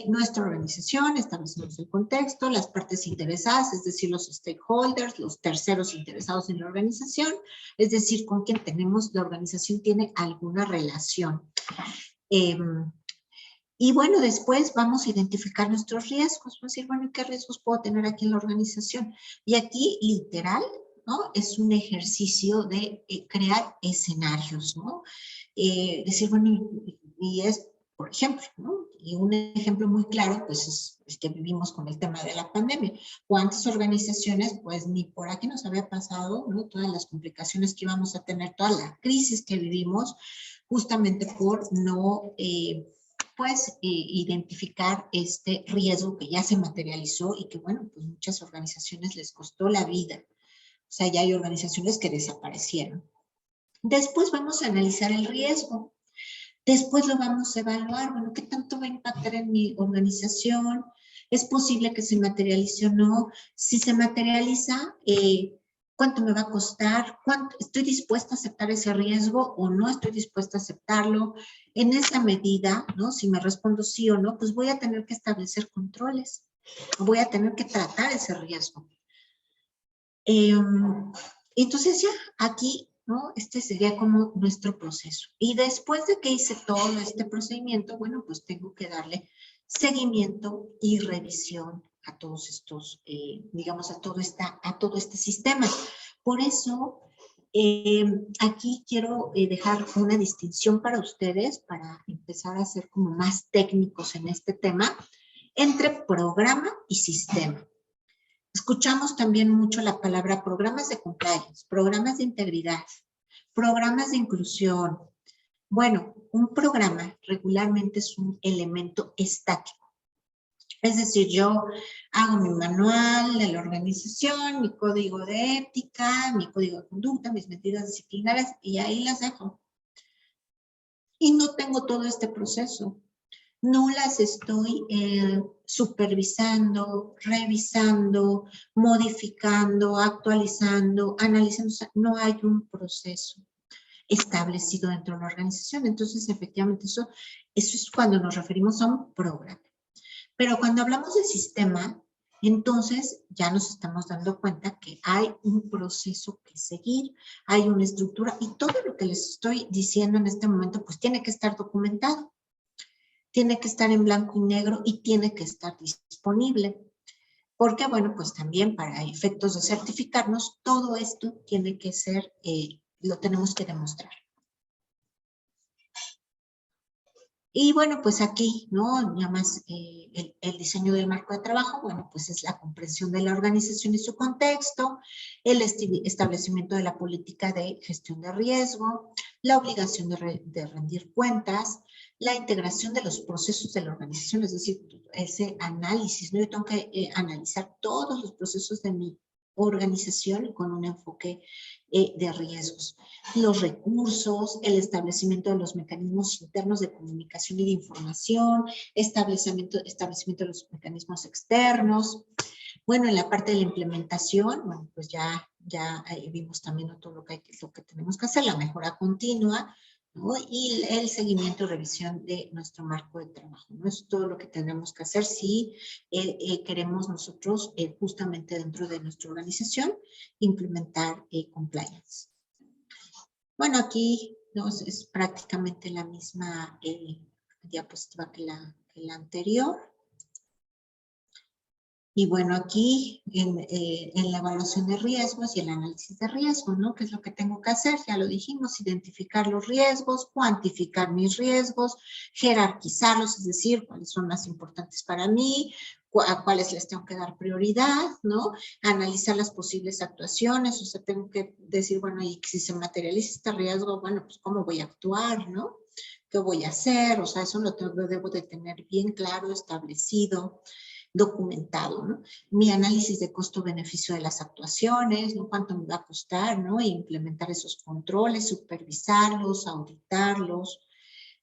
nuestra organización, establecemos el contexto, las partes interesadas, es decir, los stakeholders, los terceros interesados en la organización, es decir, con quien la organización tiene alguna relación. Y bueno, después vamos a identificar nuestros riesgos. Vamos a decir, bueno, ¿qué riesgos puedo tener aquí en la organización? Y aquí, literal, ¿no?, es un ejercicio de crear escenarios, ¿no? Decir, bueno, y es, por ejemplo, ¿no? Y un ejemplo muy claro, pues, es que vivimos con el tema de la pandemia. ¿Cuántas organizaciones, pues, ni por aquí nos había pasado, ¿no?, todas las complicaciones que íbamos a tener, toda la crisis que vivimos, justamente por no... pues identificar este riesgo que ya se materializó y que, bueno, pues muchas organizaciones les costó la vida. O sea, ya hay organizaciones que desaparecieron. Después vamos a analizar el riesgo. Después lo vamos a evaluar. Bueno, ¿qué tanto va a impactar en mi organización? ¿Es posible que se materialice o no? Si se materializa, ¿cuánto me va a costar? ¿Estoy dispuesta a aceptar ese riesgo o no estoy dispuesta a aceptarlo? En esa medida, ¿no?, si me respondo sí o no, pues voy a tener que establecer controles. Voy a tener que tratar ese riesgo. Entonces ya aquí, ¿no?, este sería como nuestro proceso. Y después de que hice todo este procedimiento, bueno, pues tengo que darle seguimiento y revisión a todos estos, digamos, a todo este sistema. Por eso, aquí quiero dejar una distinción para ustedes, para empezar a ser como más técnicos en este tema, entre programa y sistema. Escuchamos también mucho la palabra programas de compliance, programas de integridad, Programas de inclusión. Bueno, un programa regularmente es un elemento estático. Es decir, yo hago mi manual de la organización, mi código de ética, mi código de conducta, mis medidas disciplinarias, y ahí las dejo. Y no tengo todo este proceso. No las estoy supervisando, revisando, modificando, actualizando, analizando. O sea, no hay un proceso establecido dentro de la organización. Entonces, efectivamente, eso es cuando nos referimos a un programa. Pero cuando hablamos de sistema, entonces ya nos estamos dando cuenta que hay un proceso que seguir, hay una estructura y todo lo que les estoy diciendo en este momento pues tiene que estar documentado, tiene que estar en blanco y negro y tiene que estar disponible. Porque, bueno, pues también para efectos de certificarnos, todo esto tiene que ser, lo tenemos que demostrar. Y bueno, pues aquí, ¿no? Nada más el diseño del marco de trabajo, bueno, pues es la comprensión de la organización y su contexto, el establecimiento de la política de gestión de riesgo, la obligación de rendir cuentas, la integración de los procesos de la organización, es decir, ese análisis, ¿no? Yo tengo que analizar todos los procesos de mi organización con un enfoque de riesgos. Los recursos, el establecimiento de los mecanismos internos de comunicación y de información, establecimiento de los mecanismos externos. Bueno, en la parte de la implementación, bueno, pues ya vimos también todo lo que tenemos que hacer, la mejora continua, ¿no? Y el seguimiento y revisión de nuestro marco de trabajo, ¿no? Es todo lo que tenemos que hacer si queremos nosotros, justamente dentro de nuestra organización, implementar compliance. Bueno, aquí ¿no? Es prácticamente la misma diapositiva que la anterior. Y bueno, aquí en la evaluación de riesgos y el análisis de riesgos, ¿no? ¿Qué es lo que tengo que hacer? Ya lo dijimos, identificar los riesgos, cuantificar mis riesgos, jerarquizarlos, es decir, cuáles son más importantes para mí, a cuáles les tengo que dar prioridad, ¿no? Analizar las posibles actuaciones, o sea, tengo que decir, bueno, y si se materializa este riesgo, bueno, pues cómo voy a actuar, ¿no? ¿Qué voy a hacer? O sea, eso lo debo de tener bien claro, establecido, documentado, ¿no? Mi análisis de costo-beneficio de las actuaciones, ¿no? Cuánto me va a costar, ¿no? E implementar esos controles, supervisarlos, auditarlos.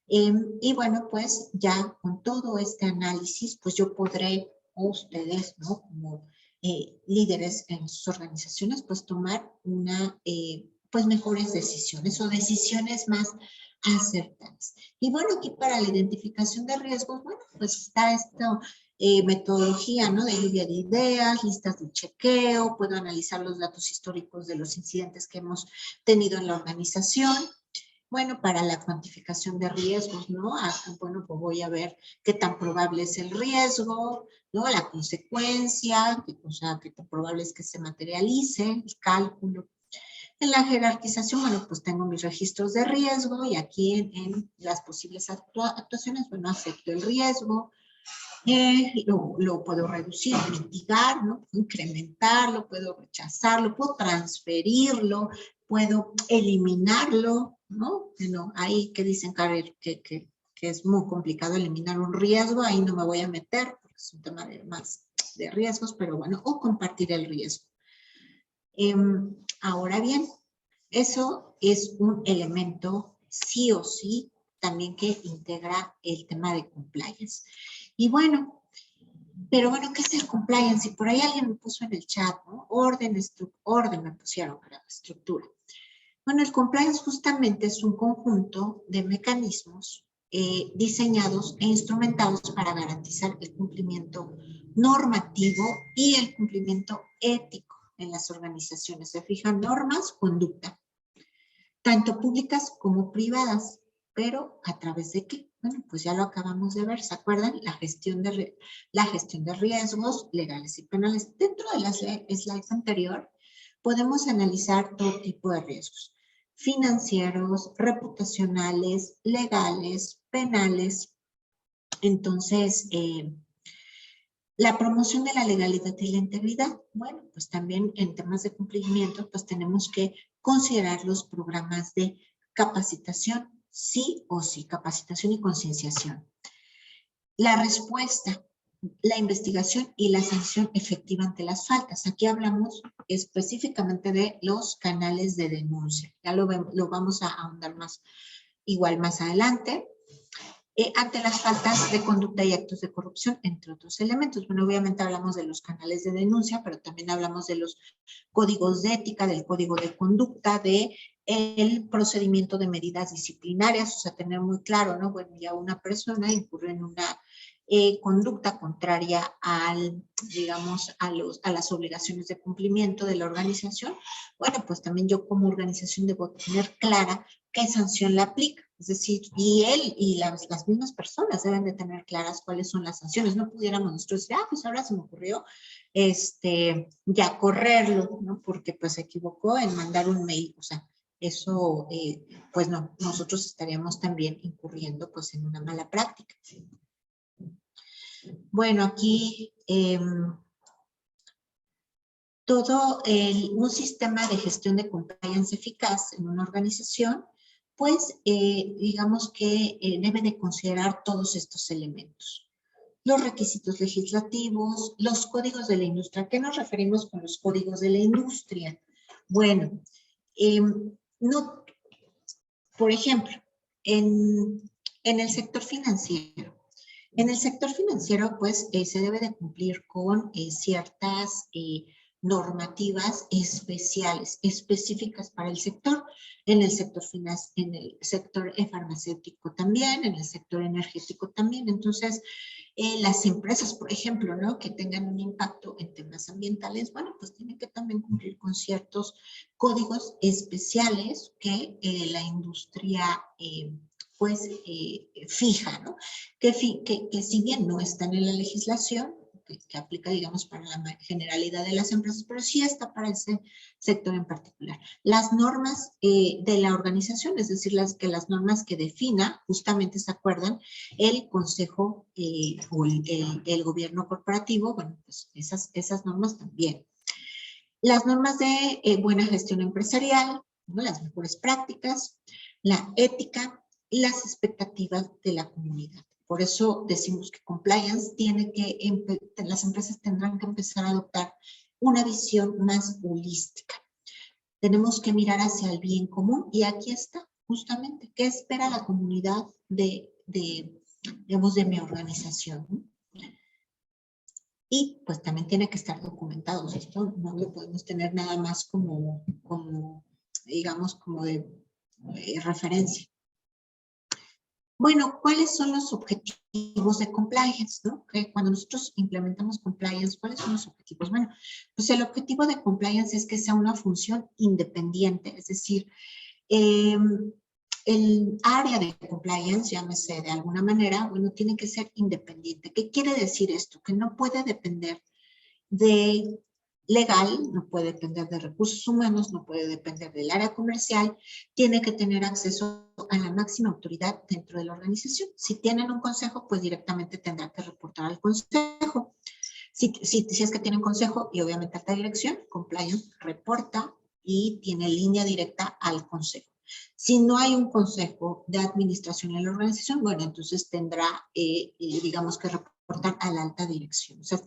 Y bueno, pues ya con todo este análisis, pues yo podré, o ustedes, ¿no? Como líderes en sus organizaciones, pues tomar pues mejores decisiones o decisiones más acertadas. Y bueno, aquí para la identificación de riesgos, bueno, pues está esto, metodología, ¿no? De lluvia de ideas, listas de chequeo, puedo analizar los datos históricos de los incidentes que hemos tenido en la organización. Bueno, para la cuantificación de riesgos, ¿no? Bueno, pues voy a ver qué tan probable es el riesgo, ¿no? La consecuencia, o sea, qué tan probable es que se materialice, el cálculo. En la jerarquización, bueno, pues tengo mis registros de riesgo y aquí en las posibles actuaciones, bueno, acepto el riesgo, lo puedo reducir, mitigar, ¿no? Incrementarlo, puedo rechazarlo, puedo transferirlo, puedo eliminarlo, ¿no? Bueno, ahí que dicen que es muy complicado eliminar un riesgo, ahí no me voy a meter porque es un tema más de riesgos, pero bueno, o compartir el riesgo. Ahora bien, eso es un elemento sí o sí también que integra el tema de compliance. Y bueno, pero bueno, ¿qué es el compliance? Y por ahí alguien me puso en el chat, ¿no? Orden me pusieron para estructura. Bueno, el compliance justamente es un conjunto de mecanismos diseñados e instrumentados para garantizar el cumplimiento normativo y el cumplimiento ético en las organizaciones. Se fijan normas, conducta, tanto públicas como privadas. ¿Pero a través de qué? Bueno, pues ya lo acabamos de ver, ¿se acuerdan? La gestión de riesgos legales y penales. Dentro de las slides anterior, podemos analizar todo tipo de riesgos. Financieros, reputacionales, legales, penales. Entonces, la promoción de la legalidad y la integridad. Bueno, pues también en temas de cumplimiento, pues tenemos que considerar los programas de capacitación, sí o sí, capacitación y concienciación. La respuesta, la investigación y la sanción efectiva ante las faltas. Aquí hablamos específicamente de los canales de denuncia. Ya lo vamos a ahondar más, igual más adelante. Ante las faltas de conducta y actos de corrupción, entre otros elementos. Bueno, obviamente hablamos de los canales de denuncia, pero también hablamos de los códigos de ética, del código de conducta, de el procedimiento de medidas disciplinarias, o sea, tener muy claro, ¿no? Bueno, ya una persona incurre en una conducta contraria al, digamos, a las obligaciones de cumplimiento de la organización. Bueno, pues también yo como organización debo tener clara qué sanción le aplica. Es decir, y él y las mismas personas deben de tener claras cuáles son las sanciones. No pudiéramos nosotros decir, pues ahora se me ocurrió ya correrlo, ¿no? Porque pues se equivocó en mandar un mail. O sea, eso, pues no, nosotros estaríamos también incurriendo pues en una mala práctica. Bueno, aquí un sistema de gestión de compliance eficaz en una organización, pues digamos que debe de considerar todos estos elementos. Los requisitos legislativos, los códigos de la industria. ¿A qué nos referimos con los códigos de la industria? Bueno, no, por ejemplo, en el sector financiero. En el sector financiero, pues, se debe de cumplir con ciertas normativas especiales, específicas para el sector. En el sector farmacéutico también, en el sector energético también. Entonces, las empresas, por ejemplo, ¿no? Que tengan un impacto en temas ambientales, bueno, pues tienen que también cumplir con ciertos códigos especiales que la industria pues fija, ¿no? Que si bien no están en la legislación, que aplica, digamos, para la generalidad de las empresas, pero sí está para ese sector en particular. Las normas de la organización, es decir, las normas que defina, justamente se acuerdan, el consejo o el gobierno corporativo, bueno, pues esas normas también. Las normas de buena gestión empresarial, ¿no? Las mejores prácticas, la ética y las expectativas de la comunidad. Por eso decimos que compliance las empresas tendrán que empezar a adoptar una visión más holística. Tenemos que mirar hacia el bien común y aquí está justamente qué espera la comunidad digamos, de mi organización, ¿no? Y pues también tiene que estar documentado. Esto no lo podemos tener nada más como digamos, como de referencia. Bueno, ¿cuáles son los objetivos de compliance, ¿no? Que cuando nosotros implementamos compliance, ¿cuáles son los objetivos? Bueno, pues el objetivo de compliance es que sea una función independiente, es decir, el área de compliance, llámese de alguna manera, bueno, tiene que ser independiente. ¿Qué quiere decir esto? Que no puede depender de legal, no puede depender de recursos humanos, no puede depender del área comercial, tiene que tener acceso a la máxima autoridad dentro de la organización. Si tienen un consejo, pues directamente tendrá que reportar al consejo. Si es que tienen consejo y obviamente alta dirección, compliance reporta y tiene línea directa al consejo. Si no hay un consejo de administración en la organización, bueno, entonces tendrá, digamos que reportar a la alta dirección. O sea,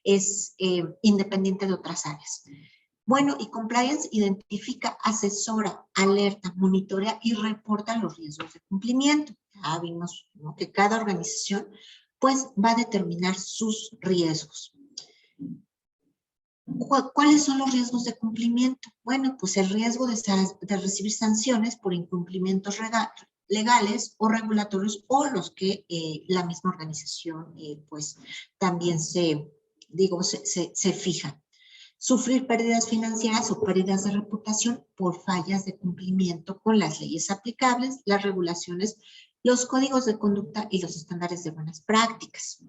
es independiente de otras áreas. Bueno, y compliance identifica, asesora, alerta, monitorea y reporta los riesgos de cumplimiento. Ya vimos, ¿no?, que cada organización pues va a determinar sus riesgos. ¿Cuáles son los riesgos de cumplimiento? Bueno, pues el riesgo de recibir sanciones por incumplimientos legales o regulatorios o los que la misma organización pues también se fija. Sufrir pérdidas financieras o pérdidas de reputación por fallas de cumplimiento con las leyes aplicables, las regulaciones, los códigos de conducta y los estándares de buenas prácticas.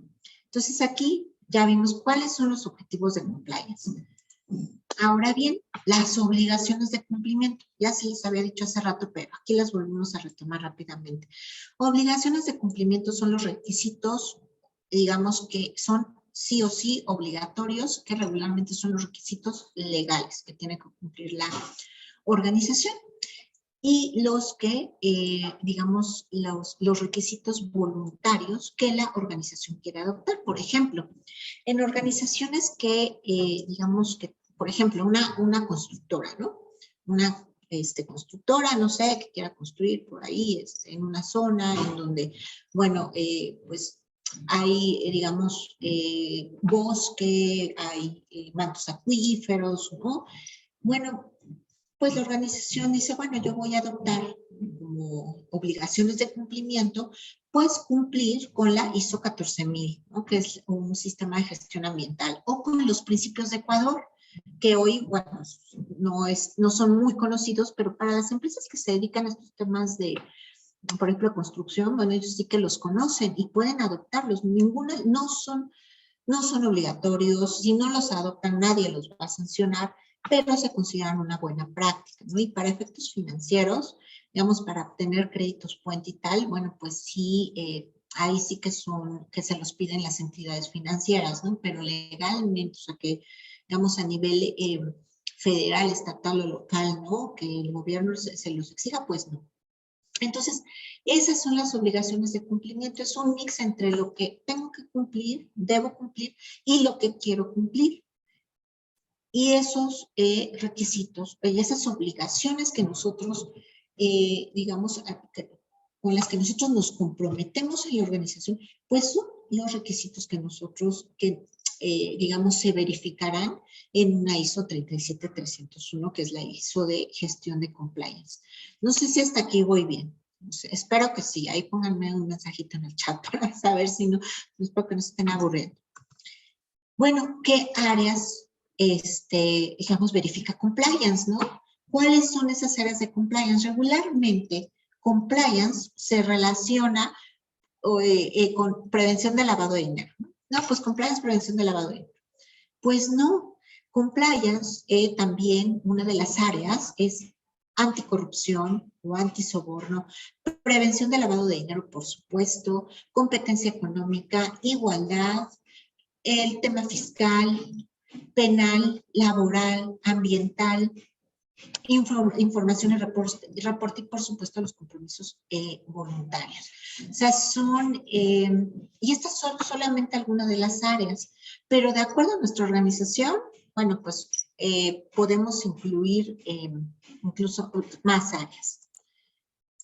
Entonces aquí ya vimos cuáles son los objetivos de compliance. Ahora bien, las obligaciones de cumplimiento, ya se les había dicho hace rato, pero aquí las volvemos a retomar rápidamente. Obligaciones de cumplimiento son los requisitos, digamos, que son sí o sí obligatorios, que regularmente son los requisitos legales que tiene que cumplir la organización. Y los que, digamos, los requisitos voluntarios que la organización quiere adoptar. Por ejemplo, en organizaciones que, digamos que, por ejemplo, una constructora, ¿no? Una constructora, no sé, que quiera construir por ahí, en una zona en donde, bueno, pues hay, digamos, bosque, hay mantos acuíferos, ¿no? Bueno, pues la organización dice, bueno, yo voy a adoptar como obligaciones de cumplimiento, pues cumplir con la ISO 14000, ¿no? Que es un sistema de gestión ambiental, o con los principios de Ecuador, que hoy, bueno, no son muy conocidos, pero para las empresas que se dedican a estos temas de, por ejemplo, construcción, bueno, ellos sí que los conocen y pueden adoptarlos. No son obligatorios, si no los adoptan nadie los va a sancionar, pero se consideran una buena práctica, ¿no? Y para efectos financieros, digamos, para obtener créditos puente y tal, bueno, pues sí, ahí sí que se los piden las entidades financieras, ¿no? Pero legalmente, o sea que, digamos, a nivel federal, estatal o local, ¿no? Que el gobierno se los exija, pues no. Entonces, esas son las obligaciones de cumplimiento. Es un mix entre lo que tengo que cumplir, debo cumplir, y lo que quiero cumplir. Y esos requisitos, y esas obligaciones que nosotros, digamos, con las que nosotros nos comprometemos en la organización, pues son los requisitos que nosotros, digamos, se verificarán en una ISO 37301, que es la ISO de gestión de compliance. No sé si hasta aquí voy bien. No sé, espero que sí. Ahí pónganme un mensajito en el chat para saber si no, espero que no se estén aburriendo. Bueno, ¿qué áreas, digamos, verifica compliance, ¿no? ¿Cuáles son esas áreas de compliance? Regularmente, compliance se relaciona con prevención de lavado de dinero. No, pues compliance, prevención de lavado de dinero. Pues no, compliance también, una de las áreas es anticorrupción o antisoborno, prevención de lavado de dinero, por supuesto, competencia económica, igualdad, el tema fiscal, penal, laboral, ambiental, información y reporte y, por supuesto, los compromisos voluntarios. O sea, y estas son solamente algunas de las áreas, pero de acuerdo a nuestra organización, bueno, pues podemos incluir incluso más áreas.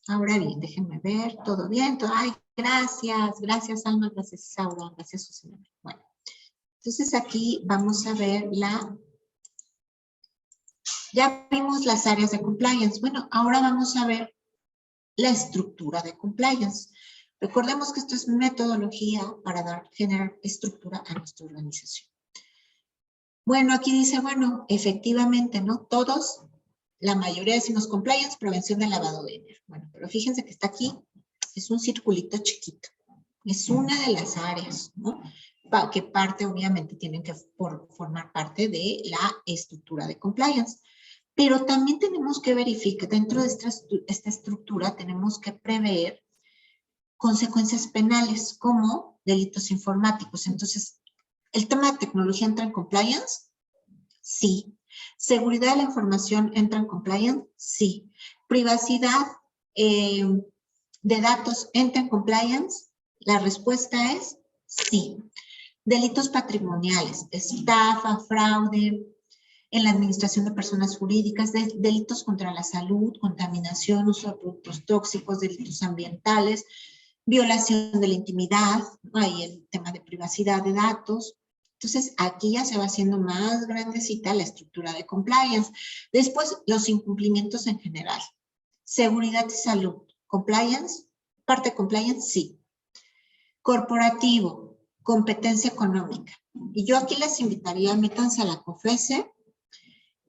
Ahora bien, déjenme ver, todo bien, ay, gracias Alma, gracias Saura, gracias Susana. Bueno, entonces aquí vamos a ver ya vimos las áreas de compliance. Bueno, ahora vamos a ver la estructura de compliance. Recordemos que esto es metodología para generar estructura a nuestra organización. Bueno, aquí dice, bueno, efectivamente, ¿no? Todos, la mayoría decimos compliance, prevención del lavado de dinero. Bueno, pero fíjense que está aquí, es un circulito chiquito. Es una de las áreas, ¿no? Que parte, obviamente, tienen que formar parte de la estructura de compliance. Pero también tenemos que verificar, dentro de esta estructura, tenemos que prever consecuencias penales como delitos informáticos. Entonces, ¿el tema de tecnología entra en compliance? Sí. ¿Seguridad de la información entra en compliance? Sí. ¿Privacidad de datos entra en compliance? La respuesta es sí. Delitos patrimoniales, estafa, fraude, en la administración de personas jurídicas, delitos contra la salud, contaminación, uso de productos tóxicos, delitos ambientales, violación de la intimidad, hay el tema de privacidad de datos. Entonces, aquí ya se va haciendo más grandecita la estructura de compliance. Después, los incumplimientos en general. Seguridad y salud. Compliance, parte de compliance, sí. Corporativo, competencia económica. Y yo aquí les invitaría, métanse a la COFESE,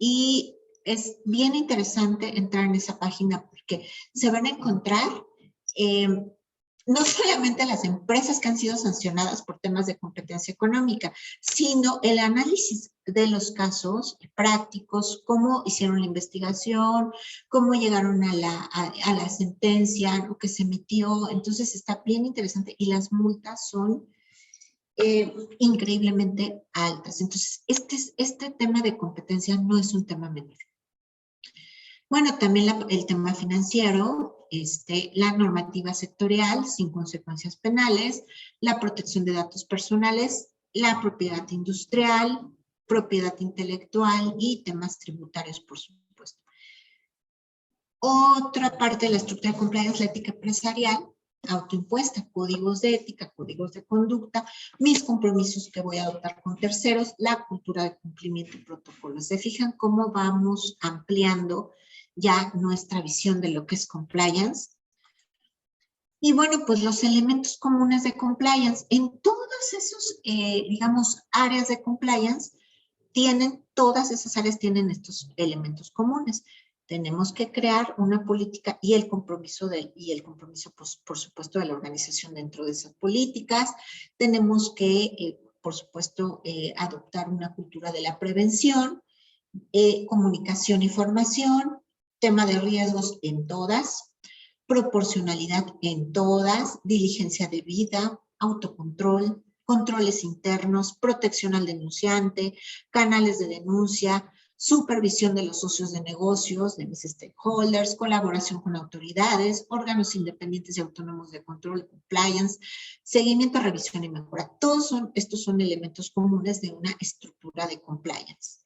y es bien interesante entrar en esa página porque se van a encontrar no solamente las empresas que han sido sancionadas por temas de competencia económica, sino el análisis de los casos prácticos, cómo hicieron la investigación, cómo llegaron a la sentencia, lo que se emitió. Entonces está bien interesante y las multas son increíblemente altas. Entonces, este tema de competencia no es un tema menor. Bueno, también el tema financiero, la normativa sectorial sin consecuencias penales, la protección de datos personales, la propiedad industrial, propiedad intelectual y temas tributarios, por supuesto. Otra parte de la estructura de compliance, la ética empresarial, autoimpuesta, códigos de ética, códigos de conducta, mis compromisos que voy a adoptar con terceros, la cultura de cumplimiento y protocolos. ¿Se fijan cómo vamos ampliando ya nuestra visión de lo que es compliance? Y bueno, pues los elementos comunes de compliance, en todos esos, digamos, áreas de compliance, todas esas áreas tienen estos elementos comunes. Tenemos que crear una política y el compromiso, pues, por supuesto, de la organización dentro de esas políticas. Tenemos que, por supuesto, adoptar una cultura de la prevención, comunicación y formación, tema de riesgos en todas, proporcionalidad en todas, diligencia debida, autocontrol, controles internos, protección al denunciante, canales de denuncia, supervisión de los socios de negocios, de mis stakeholders, colaboración con autoridades, órganos independientes y autónomos de control, compliance, seguimiento, revisión y mejora. Estos son elementos comunes de una estructura de compliance.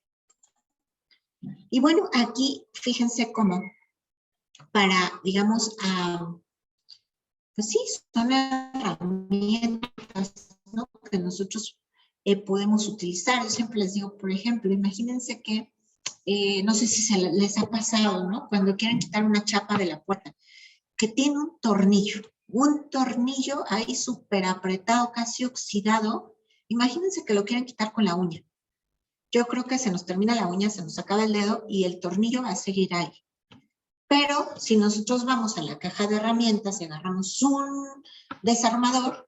Y bueno, aquí fíjense cómo para, digamos, pues sí, son herramientas, ¿no?, que nosotros podemos utilizar. Yo siempre les digo, por ejemplo, imagínense que, no sé si les ha pasado, ¿no?, cuando quieren quitar una chapa de la puerta, que tiene un tornillo ahí súper apretado, casi oxidado. Imagínense que lo quieren quitar con la uña. Yo creo que se nos termina la uña, se nos acaba el dedo y el tornillo va a seguir ahí. Pero si nosotros vamos a la caja de herramientas y agarramos un desarmador,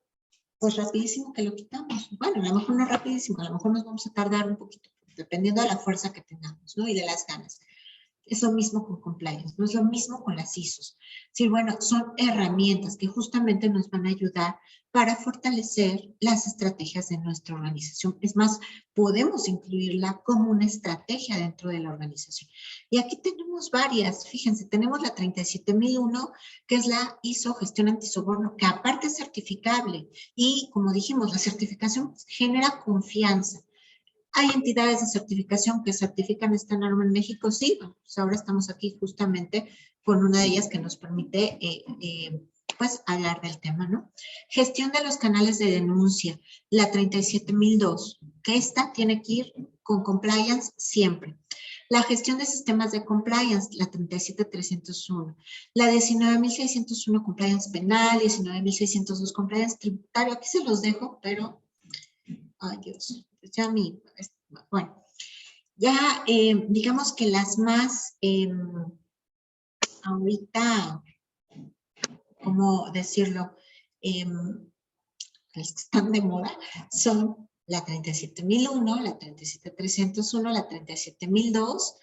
pues rapidísimo que lo quitamos. Bueno, a lo mejor no rapidísimo, a lo mejor nos vamos a tardar un poquito, dependiendo de la fuerza que tengamos, ¿no?, y de las ganas. Es lo mismo con compliance, no es lo mismo con las ISOs. Sí, bueno, son herramientas que justamente nos van a ayudar para fortalecer las estrategias de nuestra organización. Es más, podemos incluirla como una estrategia dentro de la organización. Y aquí tenemos varias, fíjense, tenemos la 37001, que es la ISO Gestión Antisoborno, que aparte es certificable. Y como dijimos, la certificación genera confianza. ¿Hay entidades de certificación que certifican esta norma en México? Sí, pues ahora estamos aquí justamente con una de ellas que nos permite, pues, hablar del tema, ¿no? Gestión de los canales de denuncia, la 37002, que esta tiene que ir con compliance siempre. La gestión de sistemas de compliance, la 37301. La 19601, compliance penal, 19602, compliance tributario. Aquí se los dejo, pero, ay Dios, ya bueno, ya digamos que las más ahorita, ¿cómo decirlo?, las que están de moda son la 37001, la 37301, la 37002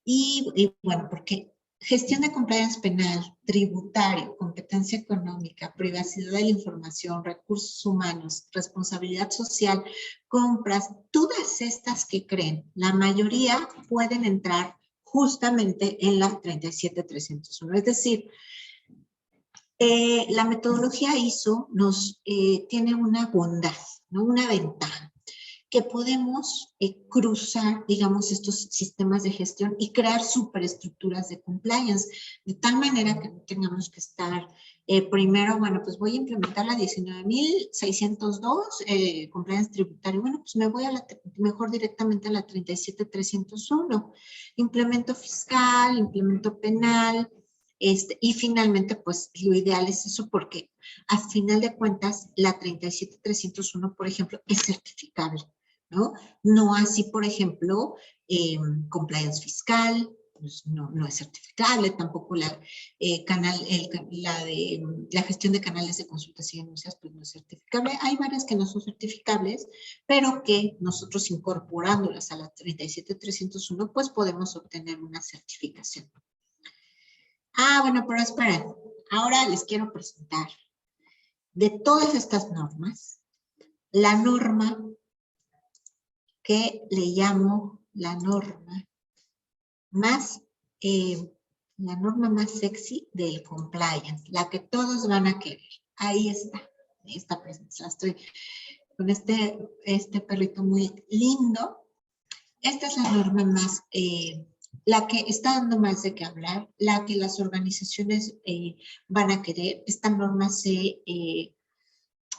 y bueno, porque gestión de compliance penal, tributario, competencia económica, privacidad de la información, recursos humanos, responsabilidad social, compras, todas estas que creen, la mayoría pueden entrar justamente en la 37301. Es decir, la metodología ISO nos tiene una bondad, ¿no?, una ventaja, que podemos cruzar, digamos, estos sistemas de gestión y crear superestructuras de compliance, de tal manera que no tengamos que estar primero, bueno, pues voy a implementar la 19602, compliance tributario. Bueno, pues me voy mejor directamente a la 37301, implemento fiscal, implemento penal, y finalmente, pues lo ideal es eso, porque a final de cuentas la 37301, por ejemplo, es certificable, ¿no? No así, por ejemplo, compliance fiscal, pues no es certificable, tampoco la gestión de canales de consultas y denuncias, pues no es certificable. Hay varias que no son certificables, pero que nosotros incorporándolas a la 37301, pues podemos obtener una certificación. Bueno, pero esperen, ahora les quiero presentar de todas estas normas, la norma que le llamo la norma más la norma más sexy del compliance, la que todos van a querer. Ahí está, esta presencia. Estoy con este perrito muy lindo. Esta es la norma más, la que está dando más de qué hablar, la que las organizaciones van a querer. Esta norma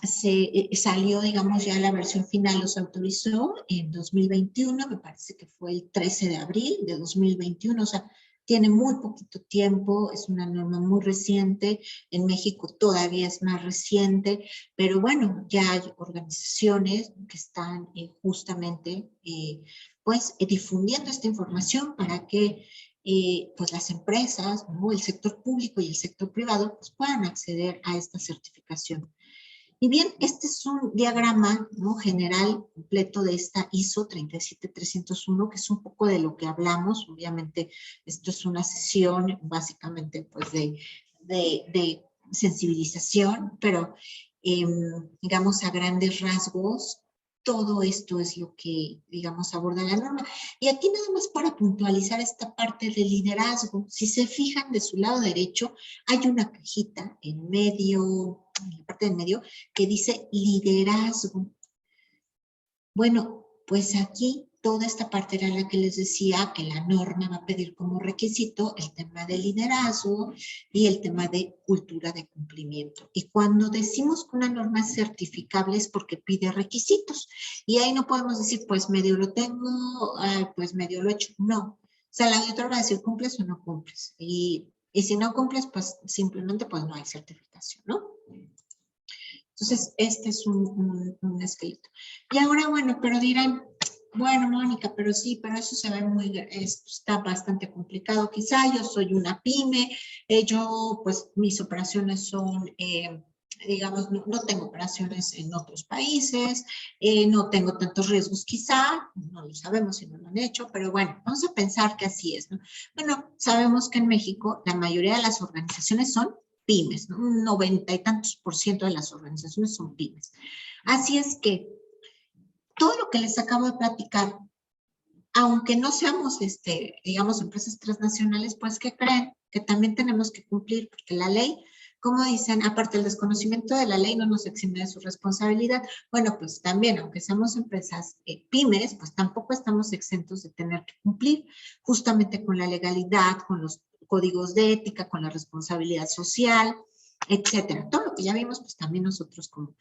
salió, digamos, ya la versión final, los autorizó en 2021, me parece que fue el 13 de abril de 2021, o sea, tiene muy poquito tiempo, es una norma muy reciente, en México todavía es más reciente, pero bueno, ya hay organizaciones que están justamente pues difundiendo esta información para que pues las empresas, ¿no? El sector público y el sector privado pues puedan acceder a esta certificación. Y bien, este es un diagrama, ¿no?, general completo de esta ISO 37301, que es un poco de lo que hablamos. Obviamente, esto es una sesión básicamente pues de sensibilización, pero digamos a grandes rasgos, todo esto es lo que, digamos, aborda la norma. Y aquí nada más para puntualizar esta parte del liderazgo. Si se fijan de su lado derecho, hay una cajita en medio, en la parte del medio, que dice liderazgo. Bueno, pues aquí toda esta parte era la que les decía que la norma va a pedir como requisito el tema de liderazgo y el tema de cultura de cumplimiento. Y cuando decimos que una norma es certificable es porque pide requisitos. Y ahí no podemos decir, pues medio lo tengo, pues medio lo he hecho. No. O sea, la auditora va a decir, ¿cumples o no cumples? Y si no cumples, pues simplemente pues no hay certificación, ¿no? Entonces, este es un esqueleto. Y ahora, bueno, pero dirán, bueno, Mónica, pero sí, pero eso se ve muy, está bastante complicado. Quizá yo soy una pyme, yo, pues, mis operaciones son, digamos, no tengo operaciones en otros países, no tengo tantos riesgos quizá, no lo sabemos si no lo han hecho, pero bueno, vamos a pensar que así es, ¿no? Bueno, sabemos que en México la mayoría de las organizaciones son pymes, ¿no? Un 90 y tantos % de las organizaciones son pymes. Así es que todo lo que les acabo de platicar, aunque no seamos, digamos, empresas transnacionales, pues, ¿qué creen? Que también tenemos que cumplir, porque la ley, como dicen, aparte del desconocimiento de la ley, no nos exime de su responsabilidad. Bueno, pues también, aunque seamos empresas pymes, pues tampoco estamos exentos de tener que cumplir justamente con la legalidad, con los códigos de ética, con la responsabilidad social, etcétera. Todo lo que ya vimos, pues también nosotros como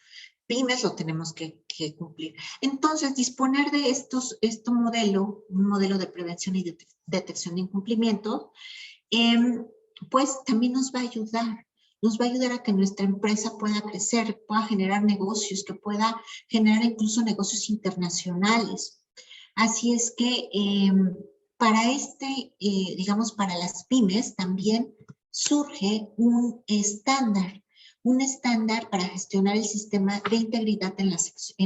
pymes lo tenemos que cumplir. Entonces, disponer de un modelo de prevención y detección de incumplimiento, pues también nos va a ayudar a que nuestra empresa pueda crecer, pueda generar negocios, que pueda generar incluso negocios internacionales. Así es que para digamos, para las pymes también surge un estándar para gestionar el sistema de integridad en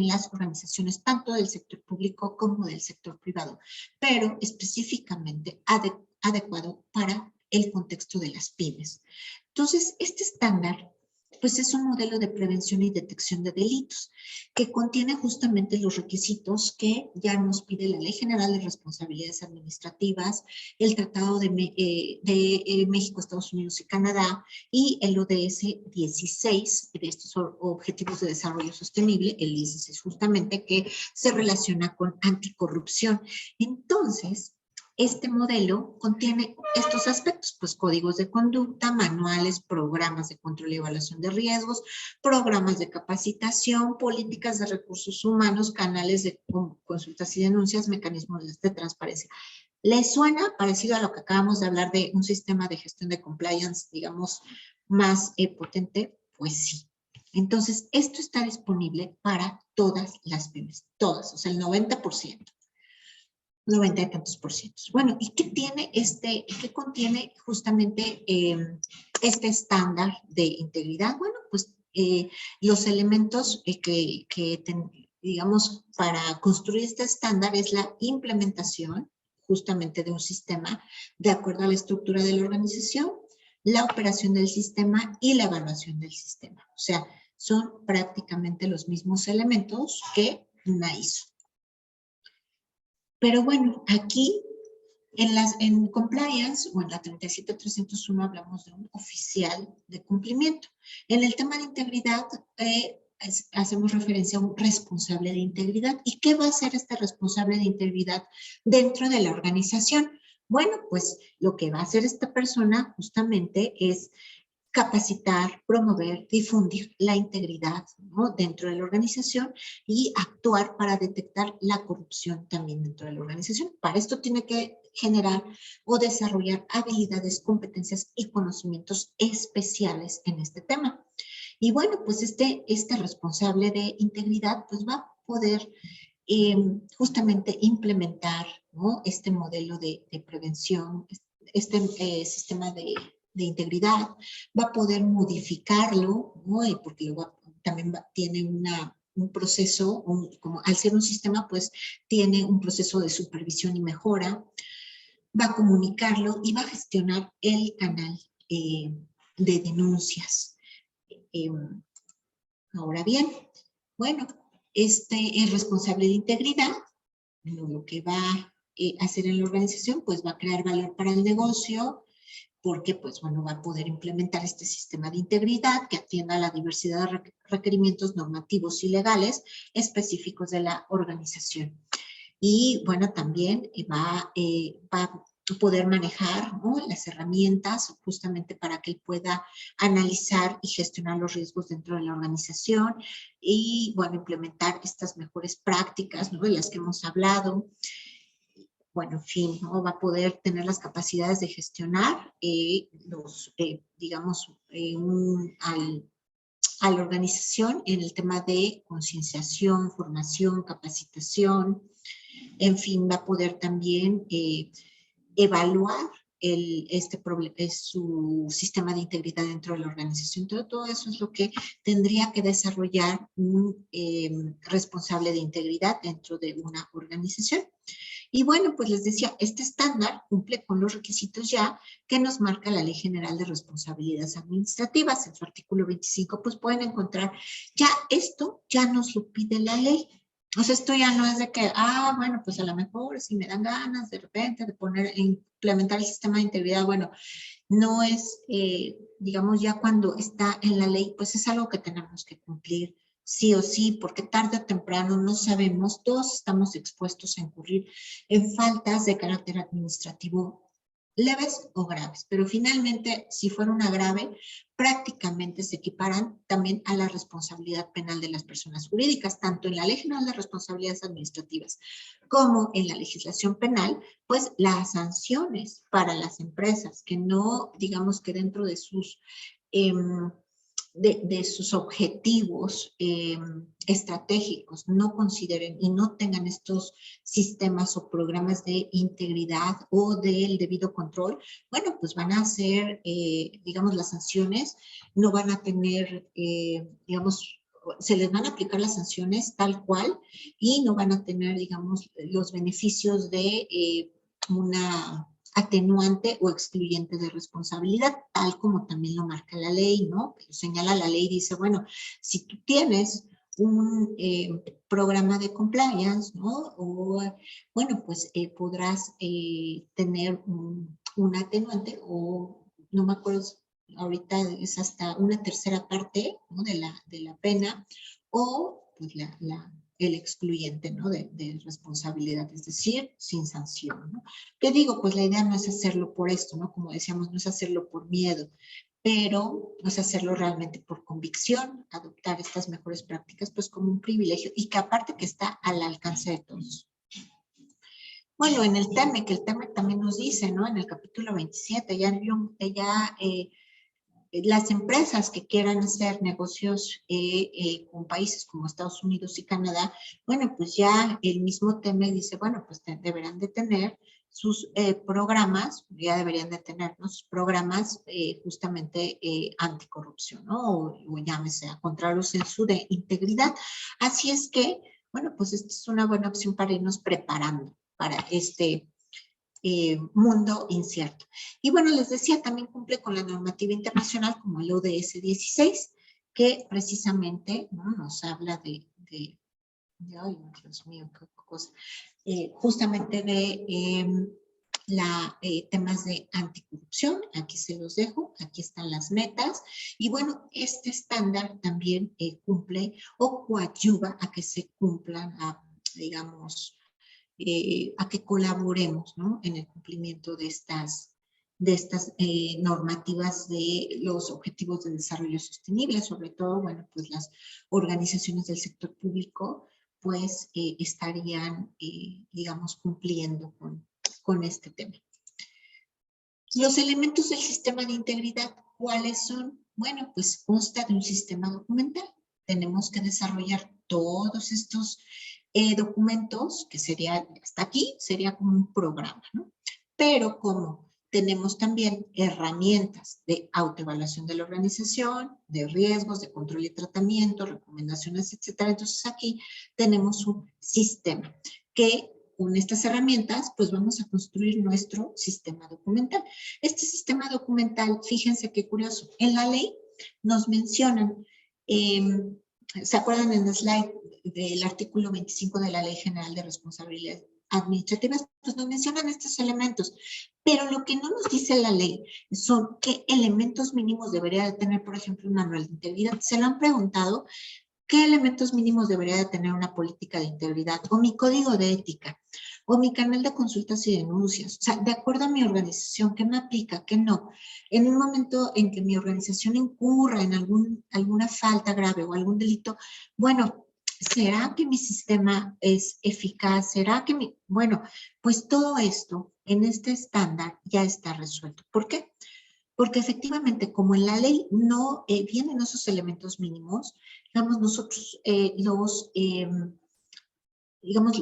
las organizaciones, tanto del sector público como del sector privado, pero específicamente adecuado para el contexto de las pymes. Entonces, este estándar pues es un modelo de prevención y detección de delitos que contiene justamente los requisitos que ya nos pide la Ley General de Responsabilidades Administrativas, el Tratado de México, Estados Unidos y Canadá y el ODS 16 de estos Objetivos de Desarrollo Sostenible, el 16 justamente, que se relaciona con anticorrupción. Entonces, este modelo contiene estos aspectos, pues códigos de conducta, manuales, programas de control y evaluación de riesgos, programas de capacitación, políticas de recursos humanos, canales de consultas y denuncias, mecanismos de transparencia. ¿Les suena parecido a lo que acabamos de hablar de un sistema de gestión de compliance, digamos, más potente? Pues sí. Entonces, esto está disponible para todas las pymes, todas, o sea, el 90%. 90 y tantos %. Bueno, ¿y qué tiene qué contiene justamente este estándar de integridad? Bueno, pues los elementos digamos, para construir este estándar es la implementación justamente de un sistema de acuerdo a la estructura de la organización, la operación del sistema y la evaluación del sistema. O sea, son prácticamente los mismos elementos que una ISO. Pero bueno, aquí En compliance o en la 37301 hablamos de un oficial de cumplimiento. En el tema de integridad hacemos referencia a un responsable de integridad. ¿Y qué va a hacer este responsable de integridad dentro de la organización? Bueno, pues lo que va a hacer esta persona justamente es capacitar, promover, difundir la integridad, ¿no?, dentro de la organización y actuar para detectar la corrupción también dentro de la organización. Para esto tiene que generar o desarrollar habilidades, competencias y conocimientos especiales en este tema. Y bueno, pues este responsable de integridad pues va a poder justamente implementar, ¿no?, este modelo de prevención, este sistema de integridad, va a poder modificarlo, ¿no?, porque luego también tiene un proceso, como al ser un sistema, pues tiene un proceso de supervisión y mejora, va a comunicarlo y va a gestionar el canal de denuncias. Eh, Ahora bien, bueno, este es responsable de integridad, lo que va a hacer en la organización, pues va a crear valor para el negocio, porque pues bueno, va a poder implementar este sistema de integridad que atienda a la diversidad de requerimientos normativos y legales específicos de la organización. Y bueno, también va a poder manejar, ¿no?, las herramientas justamente para que él pueda analizar y gestionar los riesgos dentro de la organización y, bueno, implementar estas mejores prácticas, ¿no?, de las que hemos hablado. Bueno, en fin, ¿no?, va a poder tener las capacidades de gestionar digamos, a la organización en el tema de concienciación, formación, capacitación. En fin, va a poder también evaluar su sistema de integridad dentro de la organización. Todo eso es lo que tendría que desarrollar un responsable de integridad dentro de una organización. Y bueno, pues les decía, este estándar cumple con los requisitos ya que nos marca la Ley General de Responsabilidades Administrativas. En su artículo 25, pues pueden encontrar, ya esto ya nos lo pide la ley. O sea, esto ya no es de que, bueno, pues a lo mejor si me dan ganas de repente de implementar el sistema de integridad, bueno, no es, digamos, ya cuando está en la ley, pues es algo que tenemos que cumplir sí o sí, porque tarde o temprano no sabemos, todos estamos expuestos a incurrir en faltas de carácter administrativo leves o graves, pero finalmente, si fuera una grave, prácticamente se equiparan también a la responsabilidad penal de las personas jurídicas, tanto en la Ley General de Responsabilidades Administrativas como en la legislación penal, pues las sanciones para las empresas que no, digamos que dentro de sus sus objetivos estratégicos no consideren y no tengan estos sistemas o programas de integridad o del debido control, bueno, pues van a ser, digamos, las sanciones no van a tener, digamos, se les van a aplicar las sanciones tal cual y no van a tener, digamos, los beneficios de una atenuante o excluyente de responsabilidad, tal como también lo marca la ley, ¿no? Lo señala la ley, dice, bueno, si tú tienes un programa de compliance, ¿no? O, bueno, pues podrás tener un atenuante o, no me acuerdo, ahorita es hasta una tercera parte, ¿no?, de la pena, o pues el excluyente, ¿no?, de responsabilidad, es decir, sin sanción, ¿no? ¿Qué digo? Pues la idea no es hacerlo por esto, ¿no? Como decíamos, no es hacerlo por miedo, pero no es hacerlo realmente por convicción, adoptar estas mejores prácticas pues como un privilegio y que aparte que está al alcance de todos. Bueno, en el TEMEC, que el TEMEC también nos dice, ¿no?, en el capítulo 27, las empresas que quieran hacer negocios con países como Estados Unidos y Canadá, bueno, pues ya el mismo TEMEC dice, bueno, pues deberán de tener sus programas, ya deberían de tener, ¿no?, sus programas justamente anticorrupción, ¿no? O llámese a contrarios en su de integridad. Así es que, bueno, pues esta es una buena opción para irnos preparando para este mundo incierto. Y bueno, les decía, también cumple con la normativa internacional como el ODS 16, que precisamente, ¿no?, nos habla ay, Dios mío, qué cosa, justamente de temas de anticorrupción, aquí se los dejo, aquí están las metas, y bueno, este estándar también cumple o coadyuva a que se cumplan, digamos, a que colaboremos, ¿no?, en el cumplimiento de estas normativas de los objetivos de desarrollo sostenible, sobre todo, bueno, pues las organizaciones del sector público, pues estarían, digamos, cumpliendo con este tema. Los elementos del sistema de integridad, ¿cuáles son? Bueno, pues consta de un sistema documental. Tenemos que desarrollar todos estos documentos, que sería, hasta aquí, sería como un programa, ¿no? Pero como tenemos también herramientas de autoevaluación de la organización, de riesgos, de control y tratamiento, recomendaciones, etcétera. Entonces aquí tenemos un sistema que con estas herramientas, pues vamos a construir nuestro sistema documental. Este sistema documental, fíjense qué curioso, en la ley nos mencionan, ¿se acuerdan en el slide del artículo 25 de la Ley General de Responsabilidades Administrativas? Pues nos mencionan estos elementos, pero lo que no nos dice la ley son qué elementos mínimos debería de tener, por ejemplo, un manual de integridad. ¿Se lo han preguntado? ¿Qué elementos mínimos debería de tener una política de integridad? O mi código de ética, o mi canal de consultas y denuncias. O sea, de acuerdo a mi organización, ¿qué me aplica? ¿Qué no? En un momento en que mi organización incurra en alguna falta grave o algún delito, bueno, ¿será que mi sistema es eficaz? ¿Será que mi...? Bueno, pues todo esto en este estándar ya está resuelto. ¿Por qué? Porque efectivamente, como en la ley no vienen esos elementos mínimos, digamos, nosotros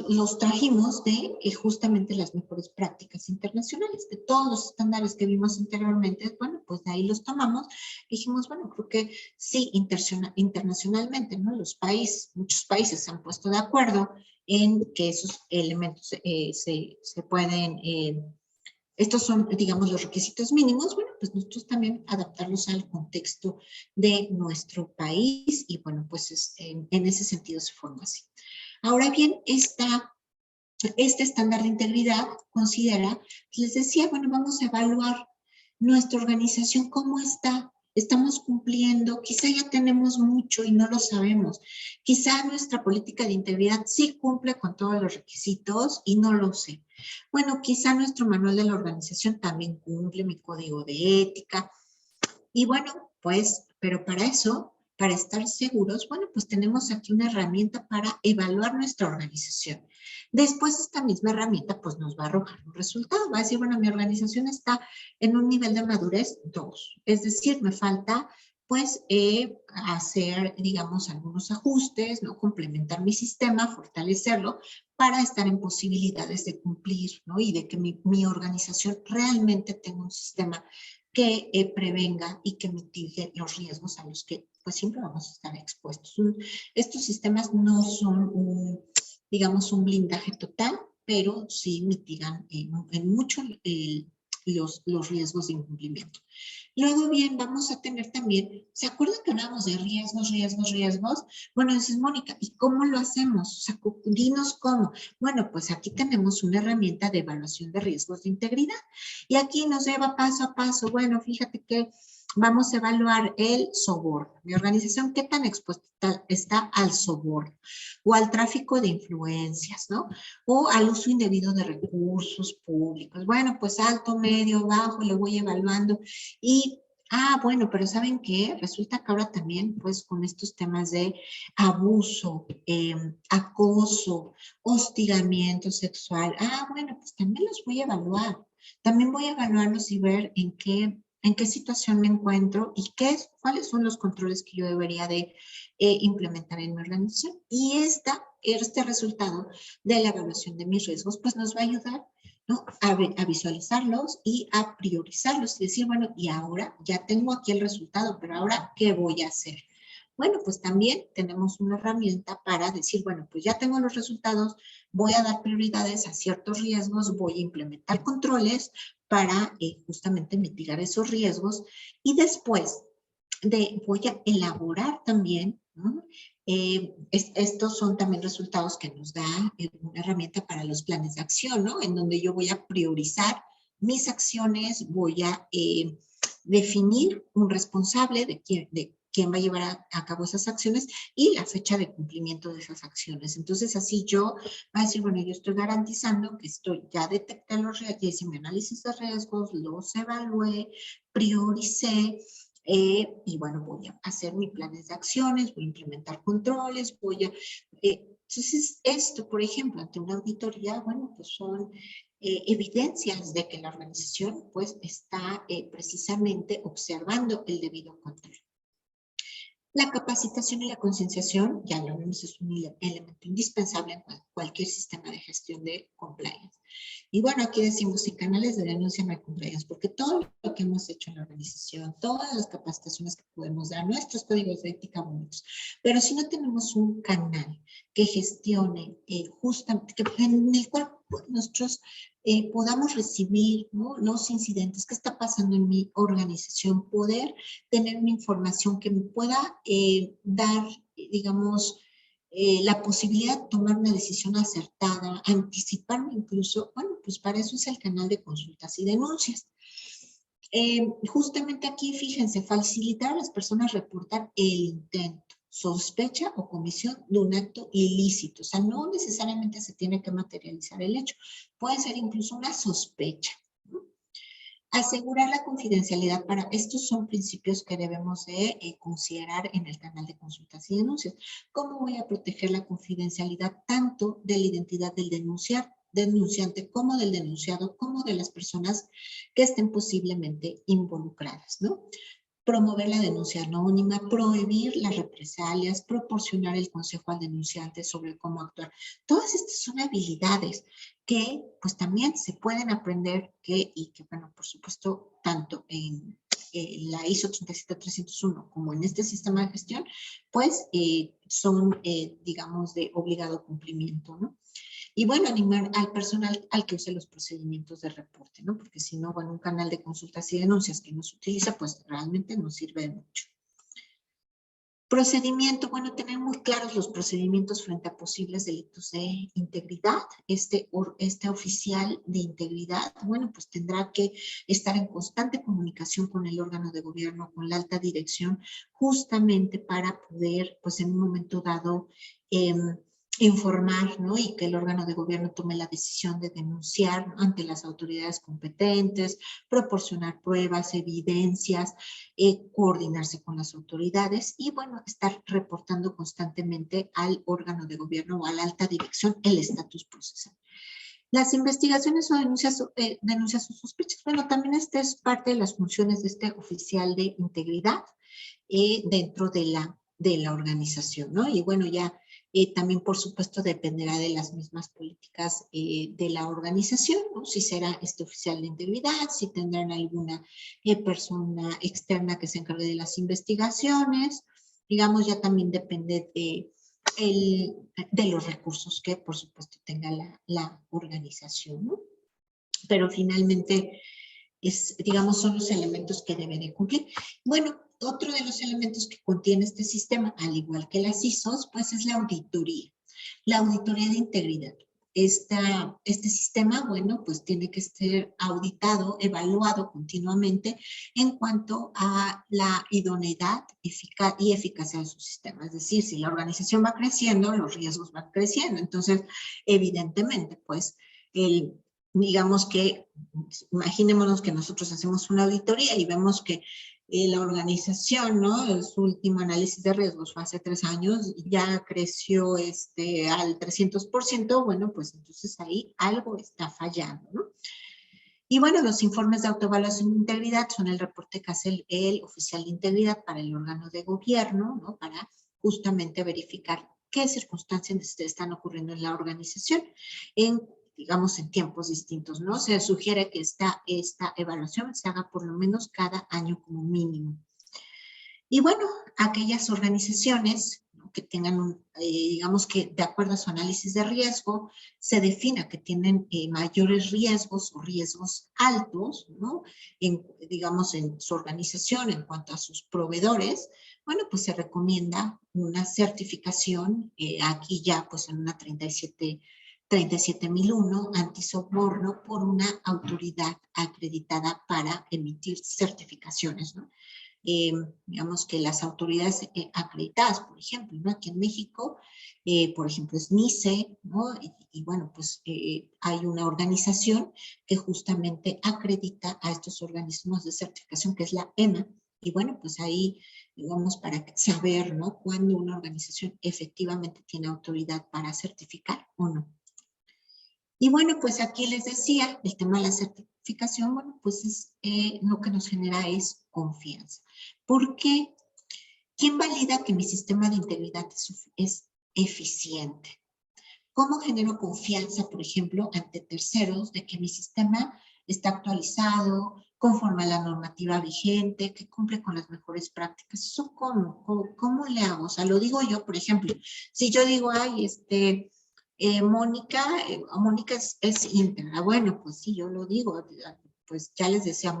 los trajimos de justamente las mejores prácticas internacionales, de todos los estándares que vimos anteriormente. Bueno, pues de ahí los tomamos y dijimos, bueno, creo que sí, internacionalmente, ¿no? Muchos países se han puesto de acuerdo en que esos elementos se pueden... estos son, digamos, los requisitos mínimos. Bueno, pues nosotros también adaptarlos al contexto de nuestro país y bueno, pues en ese sentido se forma así. Ahora bien, este estándar de integridad considera, les decía, bueno, vamos a evaluar nuestra organización, cómo está, estamos cumpliendo, quizá ya tenemos mucho y no lo sabemos, quizá nuestra política de integridad sí cumple con todos los requisitos y no lo sé. Bueno, quizá nuestro manual de la organización también cumple, mi código de ética, y bueno, pues, pero para eso, para estar seguros, bueno, pues tenemos aquí una herramienta para evaluar nuestra organización. Después esta misma herramienta pues nos va a arrojar un resultado. Va a decir, bueno, mi organización está en un nivel de madurez 2. Es decir, me falta pues hacer, digamos, algunos ajustes, ¿no? Complementar mi sistema, fortalecerlo para estar en posibilidades de cumplir, ¿no? Y de que mi organización realmente tenga un sistema que prevenga y que mitigue los riesgos a los que pues siempre vamos a estar expuestos. Estos sistemas no son digamos, un blindaje total, pero sí mitigan en mucho los riesgos de incumplimiento. Luego bien, vamos a tener también, ¿se acuerdan que hablamos de riesgos? Bueno, dices, Mónica, ¿y cómo lo hacemos? O sea, dinos cómo. Bueno, pues aquí tenemos una herramienta de evaluación de riesgos de integridad. Y aquí nos lleva paso a paso. Bueno, fíjate que vamos a evaluar el soborno. Mi organización, ¿qué tan expuesta está al soborno? O al tráfico de influencias, ¿no? O al uso indebido de recursos públicos. Bueno, pues alto, medio, bajo, lo voy evaluando. Y, bueno, pero ¿saben qué? Resulta que ahora también, pues, con estos temas de abuso, acoso, hostigamiento sexual, bueno, pues también los voy a evaluar. También voy a evaluarlos y ver en qué situación me encuentro y cuáles son los controles que yo debería de implementar en mi organización. Y este resultado de la evaluación de mis riesgos, pues nos va a ayudar, ¿no? A visualizarlos y a priorizarlos y decir, bueno, y ahora ya tengo aquí el resultado, pero ahora, ¿qué voy a hacer? Bueno, pues también tenemos una herramienta para decir, bueno, pues ya tengo los resultados, voy a dar prioridades a ciertos riesgos, voy a implementar controles para justamente mitigar esos riesgos y después voy a elaborar también, ¿no? Estos son también resultados que nos da una herramienta para los planes de acción, ¿no? En donde yo voy a priorizar mis acciones, voy a definir un responsable de quién va a llevar a cabo esas acciones y la fecha de cumplimiento de esas acciones. Entonces, así yo va a decir, bueno, yo estoy garantizando que ya detecté los riesgos, ya hice mi análisis de riesgos, los evalué, prioricé, y bueno, voy a hacer mis planes de acciones, voy a implementar controles, entonces, esto, por ejemplo, ante una auditoría, bueno, pues son evidencias de que la organización pues está precisamente observando el debido control. La capacitación y la concienciación, ya lo vemos, es un elemento indispensable en cualquier sistema de gestión de compliance. Y bueno, aquí decimos, en canales de denuncia no hay compliance, porque todo lo que hemos hecho en la organización, todas las capacitaciones que podemos dar, nuestros códigos de ética bonitos, pero si no tenemos un canal que gestione justamente, en el cual nosotros podamos recibir, ¿no?, los incidentes, qué está pasando en mi organización, poder tener una información que me pueda dar, digamos, la posibilidad de tomar una decisión acertada, anticiparme incluso, bueno, pues para eso es el canal de consultas y denuncias. Justamente aquí, fíjense, facilitar a las personas reportar el intento, sospecha o comisión de un acto ilícito. O sea, no necesariamente se tiene que materializar el hecho. Puede ser incluso una sospecha. Asegurar la confidencialidad. Para estos son principios que debemos de considerar en el canal de consultas y denuncias. ¿Cómo voy a proteger la confidencialidad tanto de la identidad del denunciante como del denunciado, como de las personas que estén posiblemente involucradas, ¿no? Promover la denuncia anónima, prohibir las represalias, proporcionar el consejo al denunciante sobre cómo actuar. Todas estas son habilidades que pues también se pueden aprender y que, bueno, por supuesto, tanto en la ISO 37301 como en este sistema de gestión, pues son, digamos, de obligado cumplimiento, ¿no? Y bueno, animar al personal al que use los procedimientos de reporte, ¿no? Porque si no, bueno, un canal de consultas y denuncias que no se utiliza, pues realmente no sirve de mucho. Procedimiento, bueno, tener muy claros los procedimientos frente a posibles delitos de integridad. Este oficial de integridad, bueno, pues tendrá que estar en constante comunicación con el órgano de gobierno, con la alta dirección, justamente para poder, pues en un momento dado, informar, ¿no? Y que el órgano de gobierno tome la decisión de denunciar ante las autoridades competentes, proporcionar pruebas, evidencias, coordinarse con las autoridades y, bueno, estar reportando constantemente al órgano de gobierno o a la alta dirección el estatus procesal. Las investigaciones o denuncias o sospechas, bueno, también esta es parte de las funciones de este oficial de integridad dentro de la organización, ¿no? Y bueno, ya también, por supuesto, dependerá de las mismas políticas de la organización, ¿no? Si será este oficial de integridad, si tendrán alguna persona externa que se encargue de las investigaciones, digamos, ya también depende de los recursos que, por supuesto, tenga la organización, ¿no? Pero finalmente, digamos, son los elementos que debe de cumplir. Bueno, otro de los elementos que contiene este sistema, al igual que las ISOs, pues es la auditoría de integridad. Este sistema, bueno, pues tiene que ser auditado, evaluado continuamente en cuanto a la idoneidad y eficacia de su sistema. Es decir, si la organización va creciendo, los riesgos van creciendo. Entonces, evidentemente, pues, digamos que, imaginémonos que nosotros hacemos una auditoría y vemos que la organización, ¿no? Su último análisis de riesgos fue hace 3 años, ya creció al 300%, bueno, pues entonces ahí algo está fallando, ¿no? Y bueno, los informes de autoevaluación de integridad son el reporte que hace el oficial de integridad para el órgano de gobierno, ¿no? Para justamente verificar qué circunstancias están ocurriendo en la organización, digamos, en tiempos distintos, ¿no? Se sugiere que esta evaluación se haga por lo menos cada año como mínimo. Y bueno, aquellas organizaciones, ¿no?, que tengan, digamos que de acuerdo a su análisis de riesgo, se defina que tienen mayores riesgos o riesgos altos, ¿no?, digamos, en su organización en cuanto a sus proveedores, bueno, pues se recomienda una certificación, aquí ya pues en una 37001 antisoborno por una autoridad acreditada para emitir certificaciones, ¿no? Digamos que las autoridades acreditadas, por ejemplo, ¿no? Aquí en México, por ejemplo, es NICE, ¿no? Y bueno, pues hay una organización que justamente acredita a estos organismos de certificación, que es la EMA, y bueno, pues ahí, digamos, para saber, ¿no? Cuándo una organización efectivamente tiene autoridad para certificar o no. Y bueno, pues aquí les decía, el tema de la certificación, bueno, pues es, lo que nos genera es confianza. ¿Por qué? ¿Quién valida que mi sistema de integridad es eficiente? ¿Cómo genero confianza, por ejemplo, ante terceros de que mi sistema está actualizado, conforme a la normativa vigente, que cumple con las mejores prácticas? ¿Eso cómo le hago? O sea, lo digo yo, por ejemplo, si yo digo, ay, Mónica es íntegra. Bueno, pues sí, yo lo digo, pues ya les decía,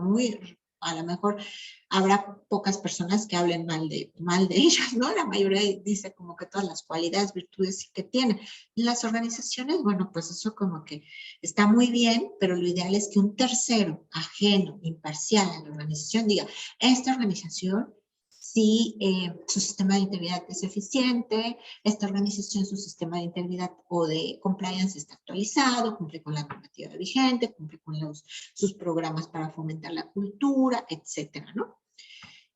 a lo mejor habrá pocas personas que hablen mal de ellas, ¿no? La mayoría dice como que todas las cualidades, virtudes que tienen. Las organizaciones, bueno, pues eso como que está muy bien, pero lo ideal es que un tercero, ajeno, imparcial a la organización diga, esta organización, sí, su sistema de integridad es eficiente, esta organización, su sistema de integridad o de compliance está actualizado, cumple con la normativa vigente, cumple con sus programas para fomentar la cultura, etcétera, ¿no?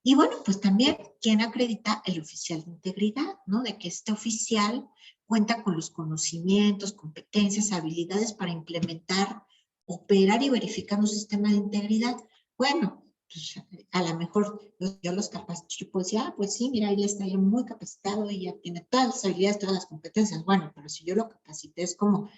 Y bueno, pues también, ¿quién acredita? El oficial de integridad, ¿no? De que este oficial cuenta con los conocimientos, competencias, habilidades para implementar, operar y verificar un sistema de integridad. Bueno, pues a lo mejor yo los capacito, yo puedo decir, pues sí, mira, él está ya muy capacitado y ya tiene todas las habilidades, todas las competencias. Bueno, pero si yo lo capacité es como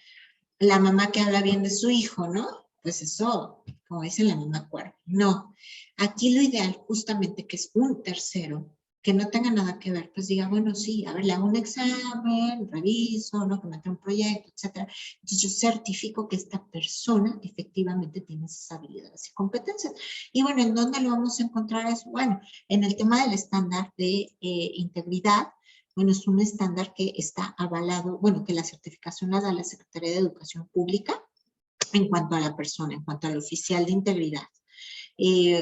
la mamá que habla bien de su hijo, ¿no? Pues eso, como dice la mamá cuervo. No, aquí lo ideal justamente que es un tercero que no tenga nada que ver, pues diga, bueno, sí, a ver, le hago un examen, reviso, ¿no? Que me haga un proyecto, etcétera. Entonces yo certifico que esta persona efectivamente tiene esas habilidades y competencias. Y bueno, ¿en dónde lo vamos a encontrar eso? Bueno, en el tema del estándar de integridad. Bueno, es un estándar que está avalado, bueno, que la certificación la da la Secretaría de Educación Pública en cuanto a la persona, en cuanto al oficial de integridad.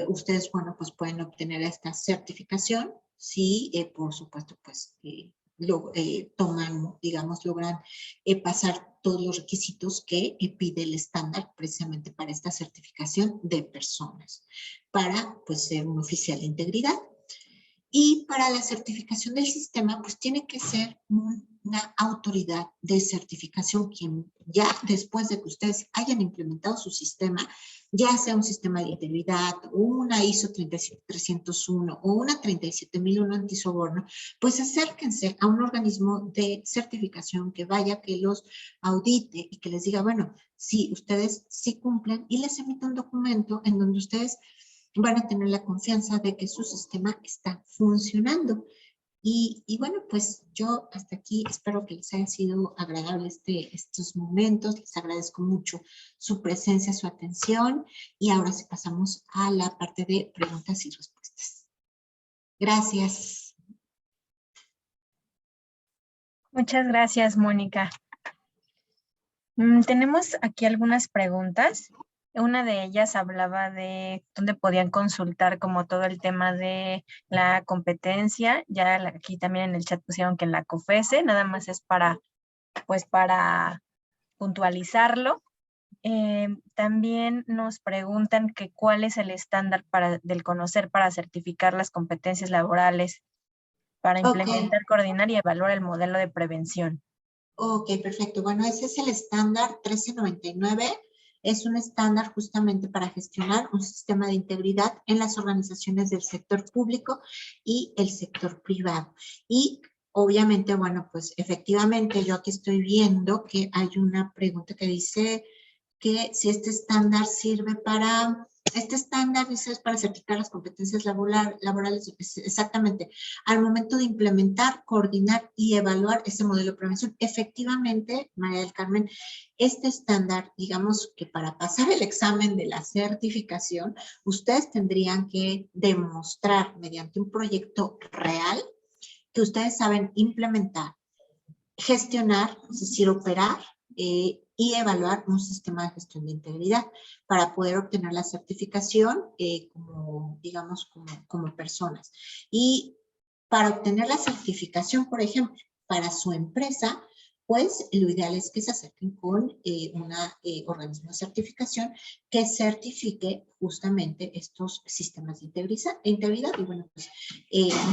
Ustedes, bueno, pues pueden obtener esta certificación si, por supuesto, pues toman, digamos, logran pasar todos los requisitos que pide el estándar precisamente para esta certificación de personas, para, pues, ser un oficial de integridad. Y para la certificación del sistema, pues tiene que ser una autoridad de certificación quien ya después de que ustedes hayan implementado su sistema, ya sea un sistema de integridad, una ISO 37301 o una 37001 antisoborno, pues acérquense a un organismo de certificación que vaya, que los audite y que les diga, bueno, sí, ustedes sí cumplen y les emita un documento en donde ustedes van a tener la confianza de que su sistema está funcionando. Y bueno, pues yo hasta aquí espero que les haya sido agradable estos momentos. Les agradezco mucho su presencia, su atención. Y ahora sí pasamos a la parte de preguntas y respuestas. Gracias. Muchas gracias, Mónica. Tenemos aquí algunas preguntas. Una de ellas hablaba de dónde podían consultar como todo el tema de la competencia. Ya aquí también en el chat pusieron que en la COFESE, nada más es pues para puntualizarlo. También nos preguntan que cuál es el estándar del conocer para certificar las competencias laborales, para implementar, coordinar y evaluar el modelo de prevención. Ok, perfecto. Bueno, ese es el estándar 1399. Es un estándar justamente para gestionar un sistema de integridad en las organizaciones del sector público y el sector privado. Y obviamente, bueno, pues efectivamente yo aquí estoy viendo que hay una pregunta que dice que si este estándar sirve para... Este estándar dice es para certificar las competencias laborales, exactamente, al momento de implementar, coordinar y evaluar ese modelo de prevención. Efectivamente, María del Carmen, este estándar, digamos que para pasar el examen de la certificación, ustedes tendrían que demostrar mediante un proyecto real que ustedes saben implementar, gestionar, es decir, operar, y evaluar un sistema de gestión de integridad para poder obtener la certificación como, digamos, como personas. Y para obtener la certificación, por ejemplo, para su empresa, pues lo ideal es que se acerquen con un organismo de certificación que certifique justamente estos sistemas de integridad. Y bueno, pues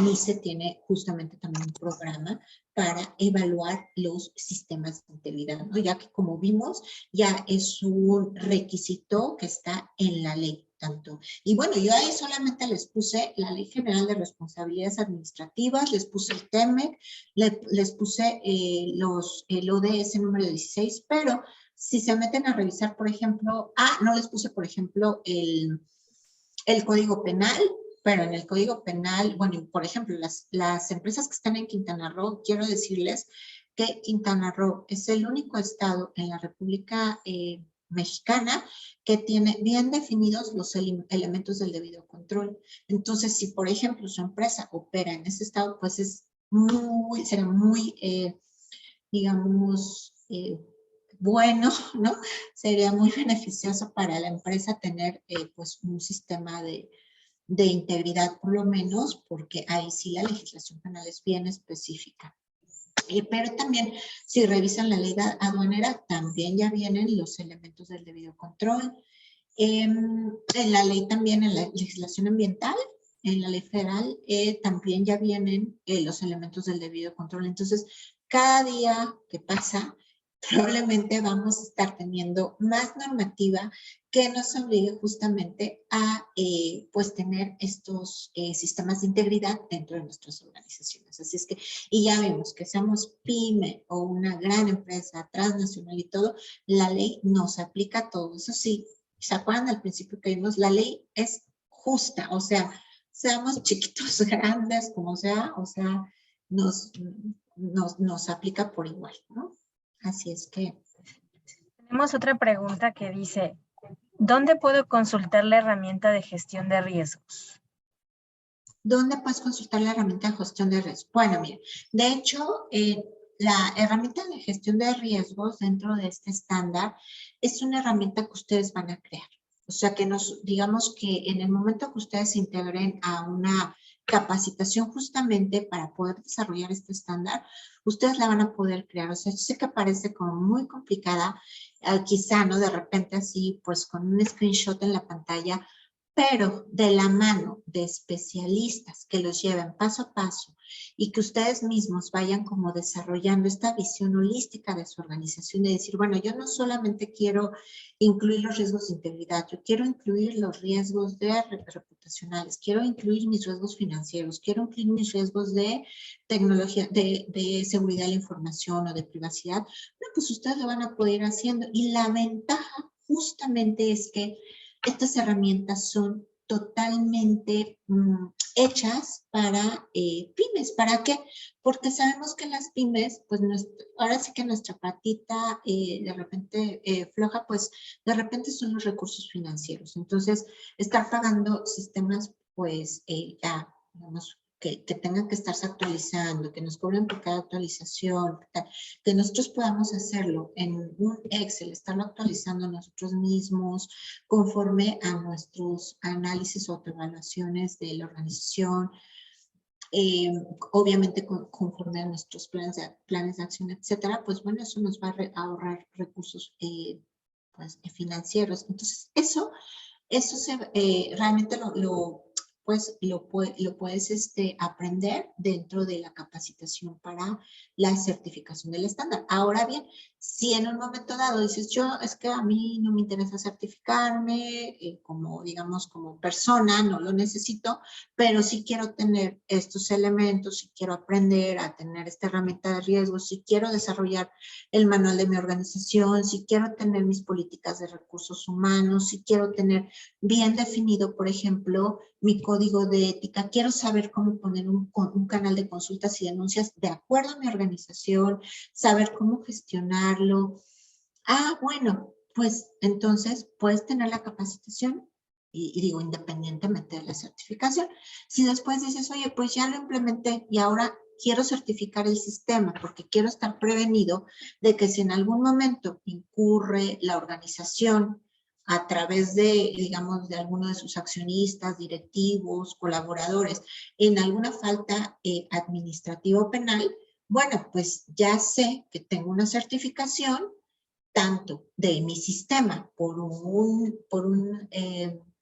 NICE tiene justamente también un programa para evaluar los sistemas de integridad, ¿no? Ya que como vimos, ya es un requisito que está en la ley. Tanto. Y bueno, yo ahí solamente les puse la Ley General de Responsabilidades Administrativas, les puse el TEMEC, les puse el ODS número 16, pero si se meten a revisar, por ejemplo, no les puse, por ejemplo, el Código Penal, pero en el Código Penal, bueno, por ejemplo, las empresas que están en Quintana Roo, quiero decirles que Quintana Roo es el único estado en la República Mexicana que tiene bien definidos los elementos del debido control. Entonces, si por ejemplo su empresa opera en ese estado, pues será muy, digamos, bueno, ¿no? Sería muy beneficioso para la empresa tener pues un sistema de integridad por lo menos, porque ahí sí la legislación penal es bien específica. Pero también, si revisan la ley aduanera, también ya vienen los elementos del debido control. En la ley también, en la legislación ambiental, en la ley federal, también ya vienen los elementos del debido control. Entonces, cada día que pasa, probablemente vamos a estar teniendo más normativa que nos obligue justamente a pues tener estos sistemas de integridad dentro de nuestras organizaciones. Así es que, y ya vemos que seamos pyme o una gran empresa transnacional y todo, la ley nos aplica a todo. Eso sí, ¿se acuerdan al principio que vimos? La ley es justa, o sea, seamos chiquitos, grandes, como sea, o sea, nos aplica por igual, ¿no? Así es que... Tenemos otra pregunta que dice, ¿dónde puedo consultar la herramienta de gestión de riesgos? ¿Dónde puedes consultar la herramienta de gestión de riesgos? Bueno, mire, de hecho, la herramienta de gestión de riesgos dentro de este estándar es una herramienta que ustedes van a crear. O sea, que digamos que en el momento que ustedes se integren a una capacitación justamente para poder desarrollar este estándar, ustedes la van a poder crear. O sea, yo sé que parece como muy complicada, quizá, ¿no? De repente así, pues con un screenshot en la pantalla, pero de la mano de especialistas que los lleven paso a paso y que ustedes mismos vayan como desarrollando esta visión holística de su organización, de decir, bueno, yo no solamente quiero incluir los riesgos de integridad, yo quiero incluir los riesgos reputacionales, quiero incluir mis riesgos financieros, quiero incluir mis riesgos de tecnología, de seguridad de la información o de privacidad. Bueno, pues ustedes lo van a poder ir haciendo y la ventaja justamente es que estas herramientas son totalmente hechas para pymes. ¿Para qué? Porque sabemos que las pymes, pues ahora sí que nuestra patita de repente floja, pues de repente son los recursos financieros. Entonces, estar pagando sistemas, pues ya, digamos, que tengan que estarse actualizando, que nos cobren por cada actualización, que nosotros podamos hacerlo en un Excel, estarlo actualizando nosotros mismos conforme a nuestros análisis o autoevaluaciones de la organización, obviamente conforme a nuestros planes de acción, etcétera, pues bueno, eso nos va a ahorrar recursos pues, financieros. Entonces, eso realmente pues lo puedes aprender dentro de la capacitación para la certificación del estándar. Ahora bien, si en un momento dado dices, es que a mí no me interesa certificarme, como digamos como persona, no lo necesito, pero sí quiero tener estos elementos, sí quiero aprender a tener esta herramienta de riesgos, sí quiero desarrollar el manual de mi organización, si quiero tener mis políticas de recursos humanos, si quiero tener bien definido, por ejemplo, mi código de ética, quiero saber cómo poner un canal de consultas y denuncias de acuerdo a mi organización, saber cómo gestionarlo. Bueno, pues entonces puedes tener la capacitación y digo, independientemente de la certificación. Si después dices, oye, pues ya lo implementé y ahora quiero certificar el sistema porque quiero estar prevenido de que si en algún momento incurre la organización a través de, digamos, de alguno de sus accionistas, directivos, colaboradores, en alguna falta administrativa o penal, bueno, pues ya sé que tengo una certificación tanto de mi sistema por un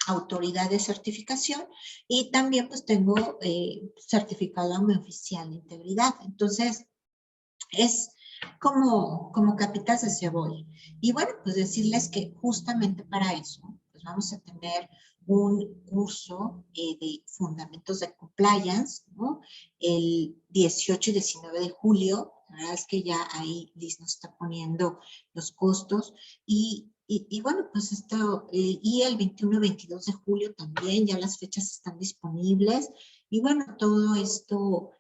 autoridad de certificación y también pues tengo certificado a mi oficial de integridad. Entonces, es como capitas de cebolla. Y bueno, pues decirles que justamente para eso, pues vamos a tener un curso de fundamentos de compliance, ¿no? El 18 y 19 de julio, la verdad es que ya ahí Liz nos está poniendo los costos y bueno, pues esto, y el 21 y 22 de julio también, ya las fechas están disponibles y bueno, todo esto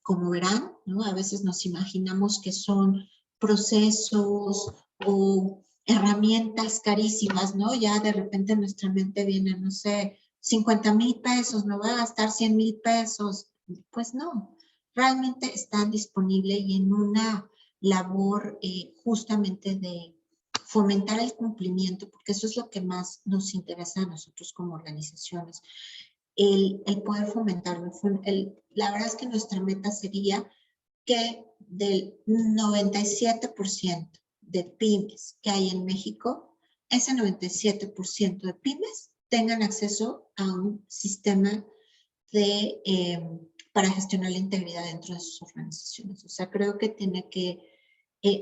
como verán, ¿no? A veces nos imaginamos que son procesos o herramientas carísimas, ¿no? Ya de repente en nuestra mente viene, no sé, 50,000 pesos, me voy a gastar 100,000 pesos. Pues no, realmente están disponibles y en una labor justamente de fomentar el cumplimiento, porque eso es lo que más nos interesa a nosotros como organizaciones. El poder fomentarlo. La verdad es que nuestra meta sería que del 97% de pymes que hay en México, ese 97% de pymes tengan acceso a un sistema para gestionar la integridad dentro de sus organizaciones. O sea, creo que tiene que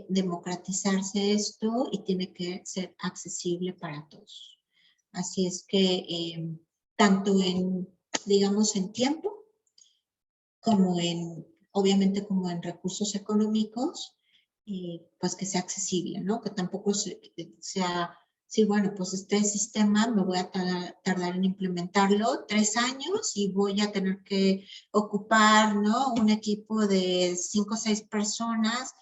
democratizarse esto y tiene que ser accesible para todos. Así es que tanto en, digamos, en tiempo, como en, obviamente, como en recursos económicos, pues que sea accesible, ¿no? Que tampoco sea, sí, bueno, pues este sistema me voy a tardar en implementarlo 3 años y voy a tener que ocupar, ¿no? Un equipo de 5 o 6 personas,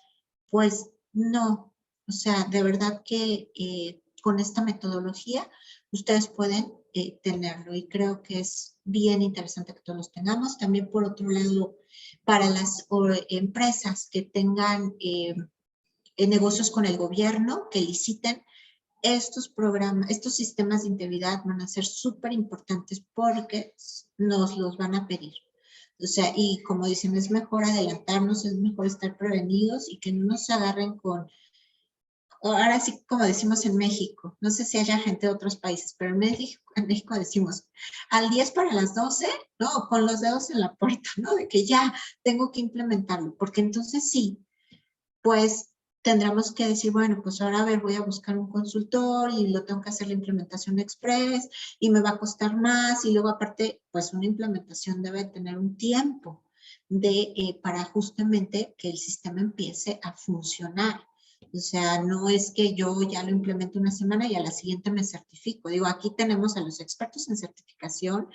pues no. O sea, de verdad que con esta metodología ustedes pueden tenerlo y creo que es bien interesante que todos los tengamos. También por otro lado, para las empresas que tengan negocios con el gobierno, que liciten, estos programas, estos sistemas de integridad van a ser súper importantes porque nos los van a pedir. O sea, y como dicen, es mejor adelantarnos, es mejor estar prevenidos y que no nos agarren con, ahora sí como decimos en México, no sé si haya gente de otros países, pero en México decimos, al 10 para las 12, ¿no? Con los dedos en la puerta, ¿no? De que ya tengo que implementarlo, porque entonces sí, pues tendremos que decir, bueno, pues ahora a ver, voy a buscar un consultor y lo tengo que hacer la implementación express y me va a costar más y luego aparte, pues una implementación debe tener un tiempo para justamente que el sistema empiece a funcionar. O sea, no es que yo ya lo implemento una semana y a la siguiente me certifico. Digo, aquí tenemos a los expertos en certificación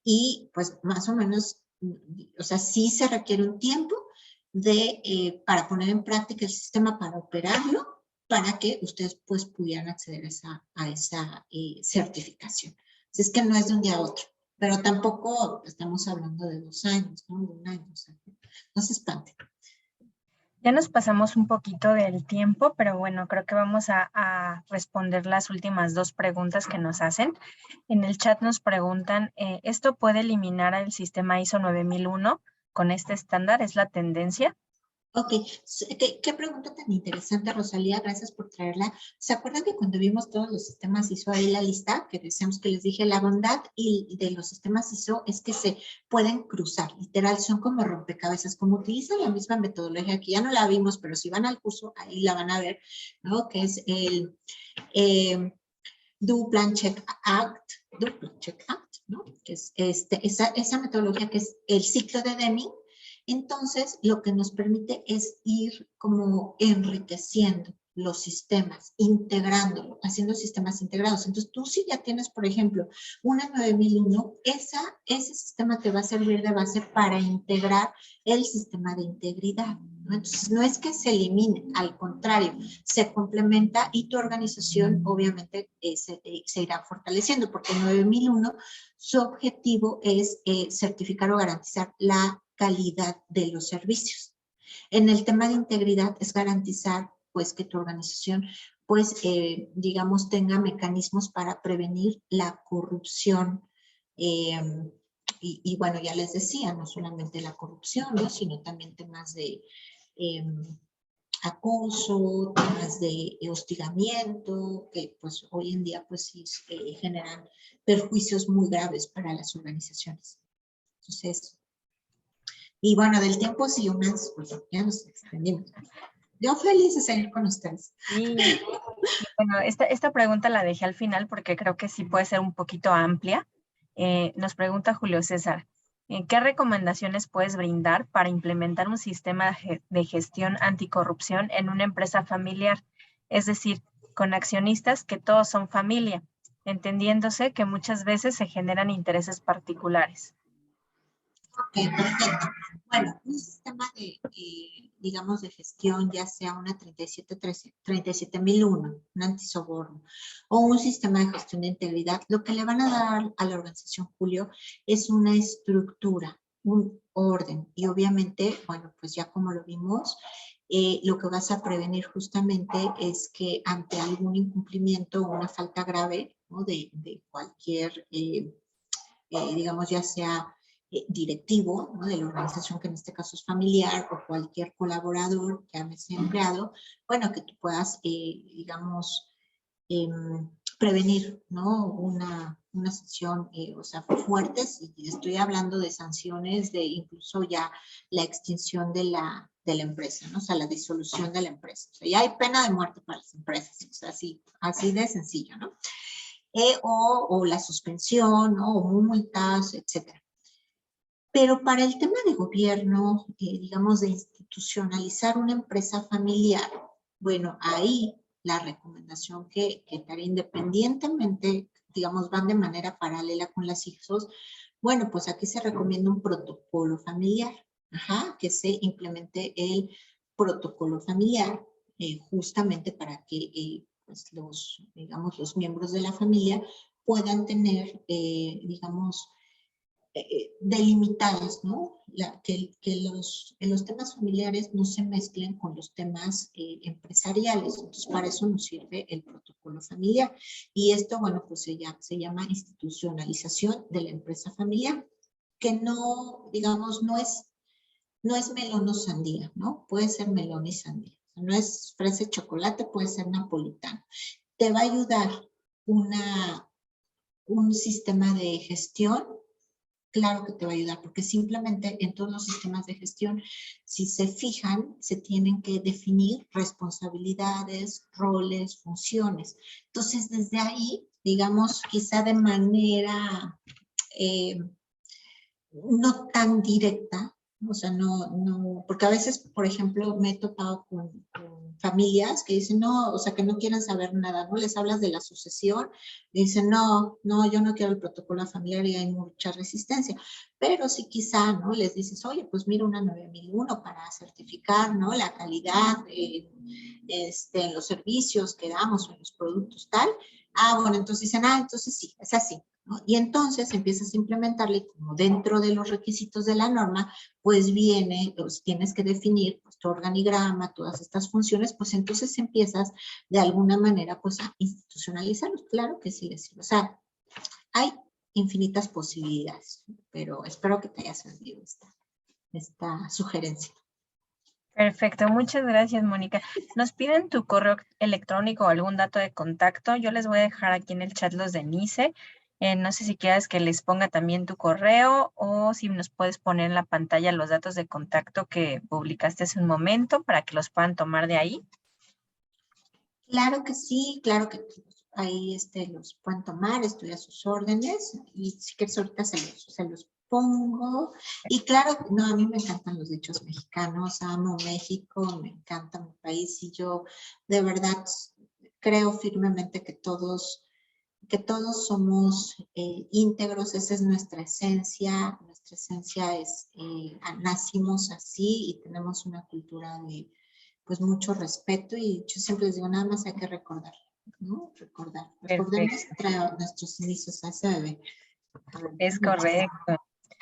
y pues más o menos, o sea, sí se requiere un tiempo para poner en práctica el sistema, para operarlo, para que ustedes pues pudieran acceder a esa certificación. Así es que no es de un día a otro, pero tampoco estamos hablando de 2 años, ¿no? De 1 año, o sea, no se espanten. Ya nos pasamos un poquito del tiempo, pero bueno, creo que vamos a responder las últimas 2 preguntas que nos hacen. En el chat nos preguntan, ¿esto puede eliminar el sistema ISO 9001 con este estándar? ¿Es la tendencia? Ok, ¿Qué pregunta tan interesante, Rosalía? Gracias por traerla. ¿Se acuerdan que cuando vimos todos los sistemas ISO ahí la lista, que decíamos que les dije, la bondad de los sistemas ISO es que se pueden cruzar, literal, son como rompecabezas, como utilizan la misma metodología, que ya no la vimos, pero si van al curso, ahí la van a ver, ¿no? Que es el Do Plan Check Act, ¿no? Que es esa metodología que es el ciclo de Deming. Entonces, lo que nos permite es ir como enriqueciendo los sistemas, integrándolo, haciendo sistemas integrados. Entonces, tú si ya tienes, por ejemplo, una 9001, ese sistema te va a servir de base para integrar el sistema de integridad, ¿no? Entonces, no es que se elimine, al contrario, se complementa y tu organización obviamente se irá fortaleciendo, porque el 9001, su objetivo es certificar o garantizar la calidad de los servicios. En el tema de integridad es garantizar pues que tu organización pues digamos tenga mecanismos para prevenir la corrupción y bueno, ya les decía, no solamente la corrupción, ¿no? Sino también temas de acoso, temas de hostigamiento, que pues hoy en día pues sí generan perjuicios muy graves para las organizaciones. Entonces, y bueno, del tiempo sí, pues ya nos extendimos. Yo feliz de seguir con ustedes. Y bueno, esta pregunta la dejé al final porque creo que sí puede ser un poquito amplia. Nos pregunta Julio César, ¿qué recomendaciones puedes brindar para implementar un sistema de gestión anticorrupción en una empresa familiar? Es decir, con accionistas que todos son familia, entendiéndose que muchas veces se generan intereses particulares. Ok, perfecto. Bueno, un sistema de, digamos, de gestión, ya sea una 37001, un antisoborno, o un sistema de gestión de integridad, lo que le van a dar a la organización, Julio, es una estructura, un orden. Y obviamente, bueno, pues ya como lo vimos, lo que vas a prevenir justamente es que ante algún incumplimiento o una falta grave, ¿no? de cualquier, digamos, ya sea directivo, ¿no? De la organización, que en este caso es familiar, o cualquier colaborador, llámese empleado, bueno, que tú puedas, digamos, prevenir, ¿no? Una sanción, o sea, fuertes, y estoy hablando de sanciones de incluso ya la extinción de la empresa, ¿no? O sea, la disolución de la empresa. O sea, ya hay pena de muerte para las empresas, o sea, así de sencillo, ¿no? O la suspensión, ¿no? O multas, etcétera. Pero para el tema de gobierno, digamos, de institucionalizar una empresa familiar, bueno, ahí la recomendación que daré independientemente, digamos, van de manera paralela con las hijos, bueno, pues aquí se recomienda un protocolo familiar, que se implemente el protocolo familiar, justamente para que pues digamos, los miembros de la familia puedan tener, digamos, delimitadas, ¿no? Que los temas familiares no se mezclen con los temas empresariales. Entonces, para eso nos sirve el protocolo familiar. Y esto, bueno, pues se llama institucionalización de la empresa familiar, que no, digamos, no es melón o sandía, ¿no? Puede ser melón y sandía. No es fresa y chocolate, puede ser napolitano. Te va a ayudar un sistema de gestión. Claro que te va a ayudar, porque simplemente en todos los sistemas de gestión, si se fijan, se tienen que definir responsabilidades, roles, funciones. Entonces, desde ahí, digamos, quizá de manera no tan directa, o sea, no, porque a veces, por ejemplo, me he topado con familias que dicen, no, o sea, que no quieren saber nada, ¿no? Les hablas de la sucesión, y dicen, no, yo no quiero el protocolo familiar y hay mucha resistencia, pero sí quizá, ¿no? Les dices, oye, pues mira una 9001 para certificar, ¿no? La calidad en los servicios que damos o en los productos tal. Bueno, entonces dicen, entonces sí, es así. ¿No? Y entonces empiezas a implementarle como dentro de los requisitos de la norma, pues viene, pues tienes que definir pues, tu organigrama, todas estas funciones, pues entonces empiezas de alguna manera pues a institucionalizarlos. Claro que sí les sirve. O sea, hay infinitas posibilidades, pero espero que te haya servido esta sugerencia. Perfecto, muchas gracias, Mónica. Nos piden tu correo electrónico o algún dato de contacto. Yo les voy a dejar aquí en el chat los de NICE. No sé si quieres que les ponga también tu correo o si nos puedes poner en la pantalla los datos de contacto que publicaste hace un momento para que los puedan tomar de ahí. Claro que sí, claro que ahí los pueden tomar, estoy a sus órdenes y si quieres ahorita se los pongo. Y claro, no, a mí me encantan los dichos mexicanos, amo México, me encanta mi país y yo de verdad creo firmemente que todos somos íntegros, esa es nuestra esencia es, nacimos así y tenemos una cultura de pues mucho respeto y yo siempre les digo, nada más hay que recordar, ¿no? Recordemos nuestros inicios a ese bebé. Es correcto.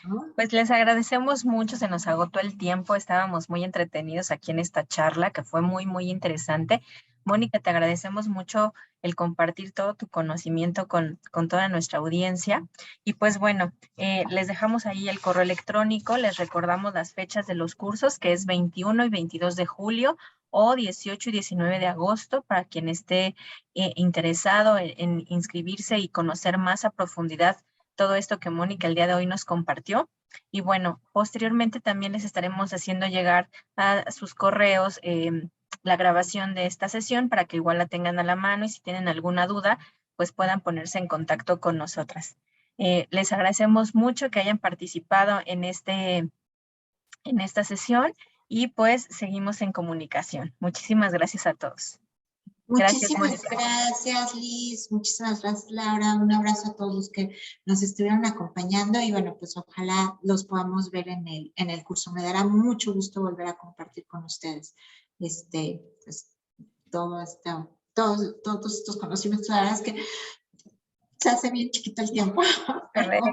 ¿no? Pues les agradecemos mucho, se nos agotó el tiempo, estábamos muy entretenidos aquí en esta charla que fue muy, muy interesante. Mónica, te agradecemos mucho el compartir todo tu conocimiento con toda nuestra audiencia. Y pues bueno, les dejamos ahí el correo electrónico, les recordamos las fechas de los cursos, que es 21 y 22 de julio o 18 y 19 de agosto, para quien esté interesado en inscribirse y conocer más a profundidad todo esto que Mónica el día de hoy nos compartió. Y bueno, posteriormente también les estaremos haciendo llegar a sus correos la grabación de esta sesión para que igual la tengan a la mano y si tienen alguna duda, pues puedan ponerse en contacto con nosotras. Les agradecemos mucho que hayan participado en esta sesión y pues seguimos en comunicación. Muchísimas gracias a todos. Gracias, Muchísimas Mónica. gracias, Liz. Muchísimas gracias, Laura. Un abrazo a todos los que nos estuvieron acompañando y bueno, pues ojalá los podamos ver en el curso. Me dará mucho gusto volver a compartir con ustedes pues, todos estos conocimientos. La verdad es que se hace bien chiquito el tiempo. Correcto.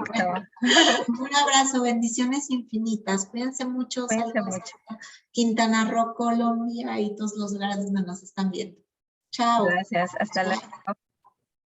Un abrazo, bendiciones infinitas. Cuídense mucho. Cuídense Saludos mucho. a Quintana Roo, Colombia y todos los lugares donde nos están viendo. Chao. Gracias. Hasta luego.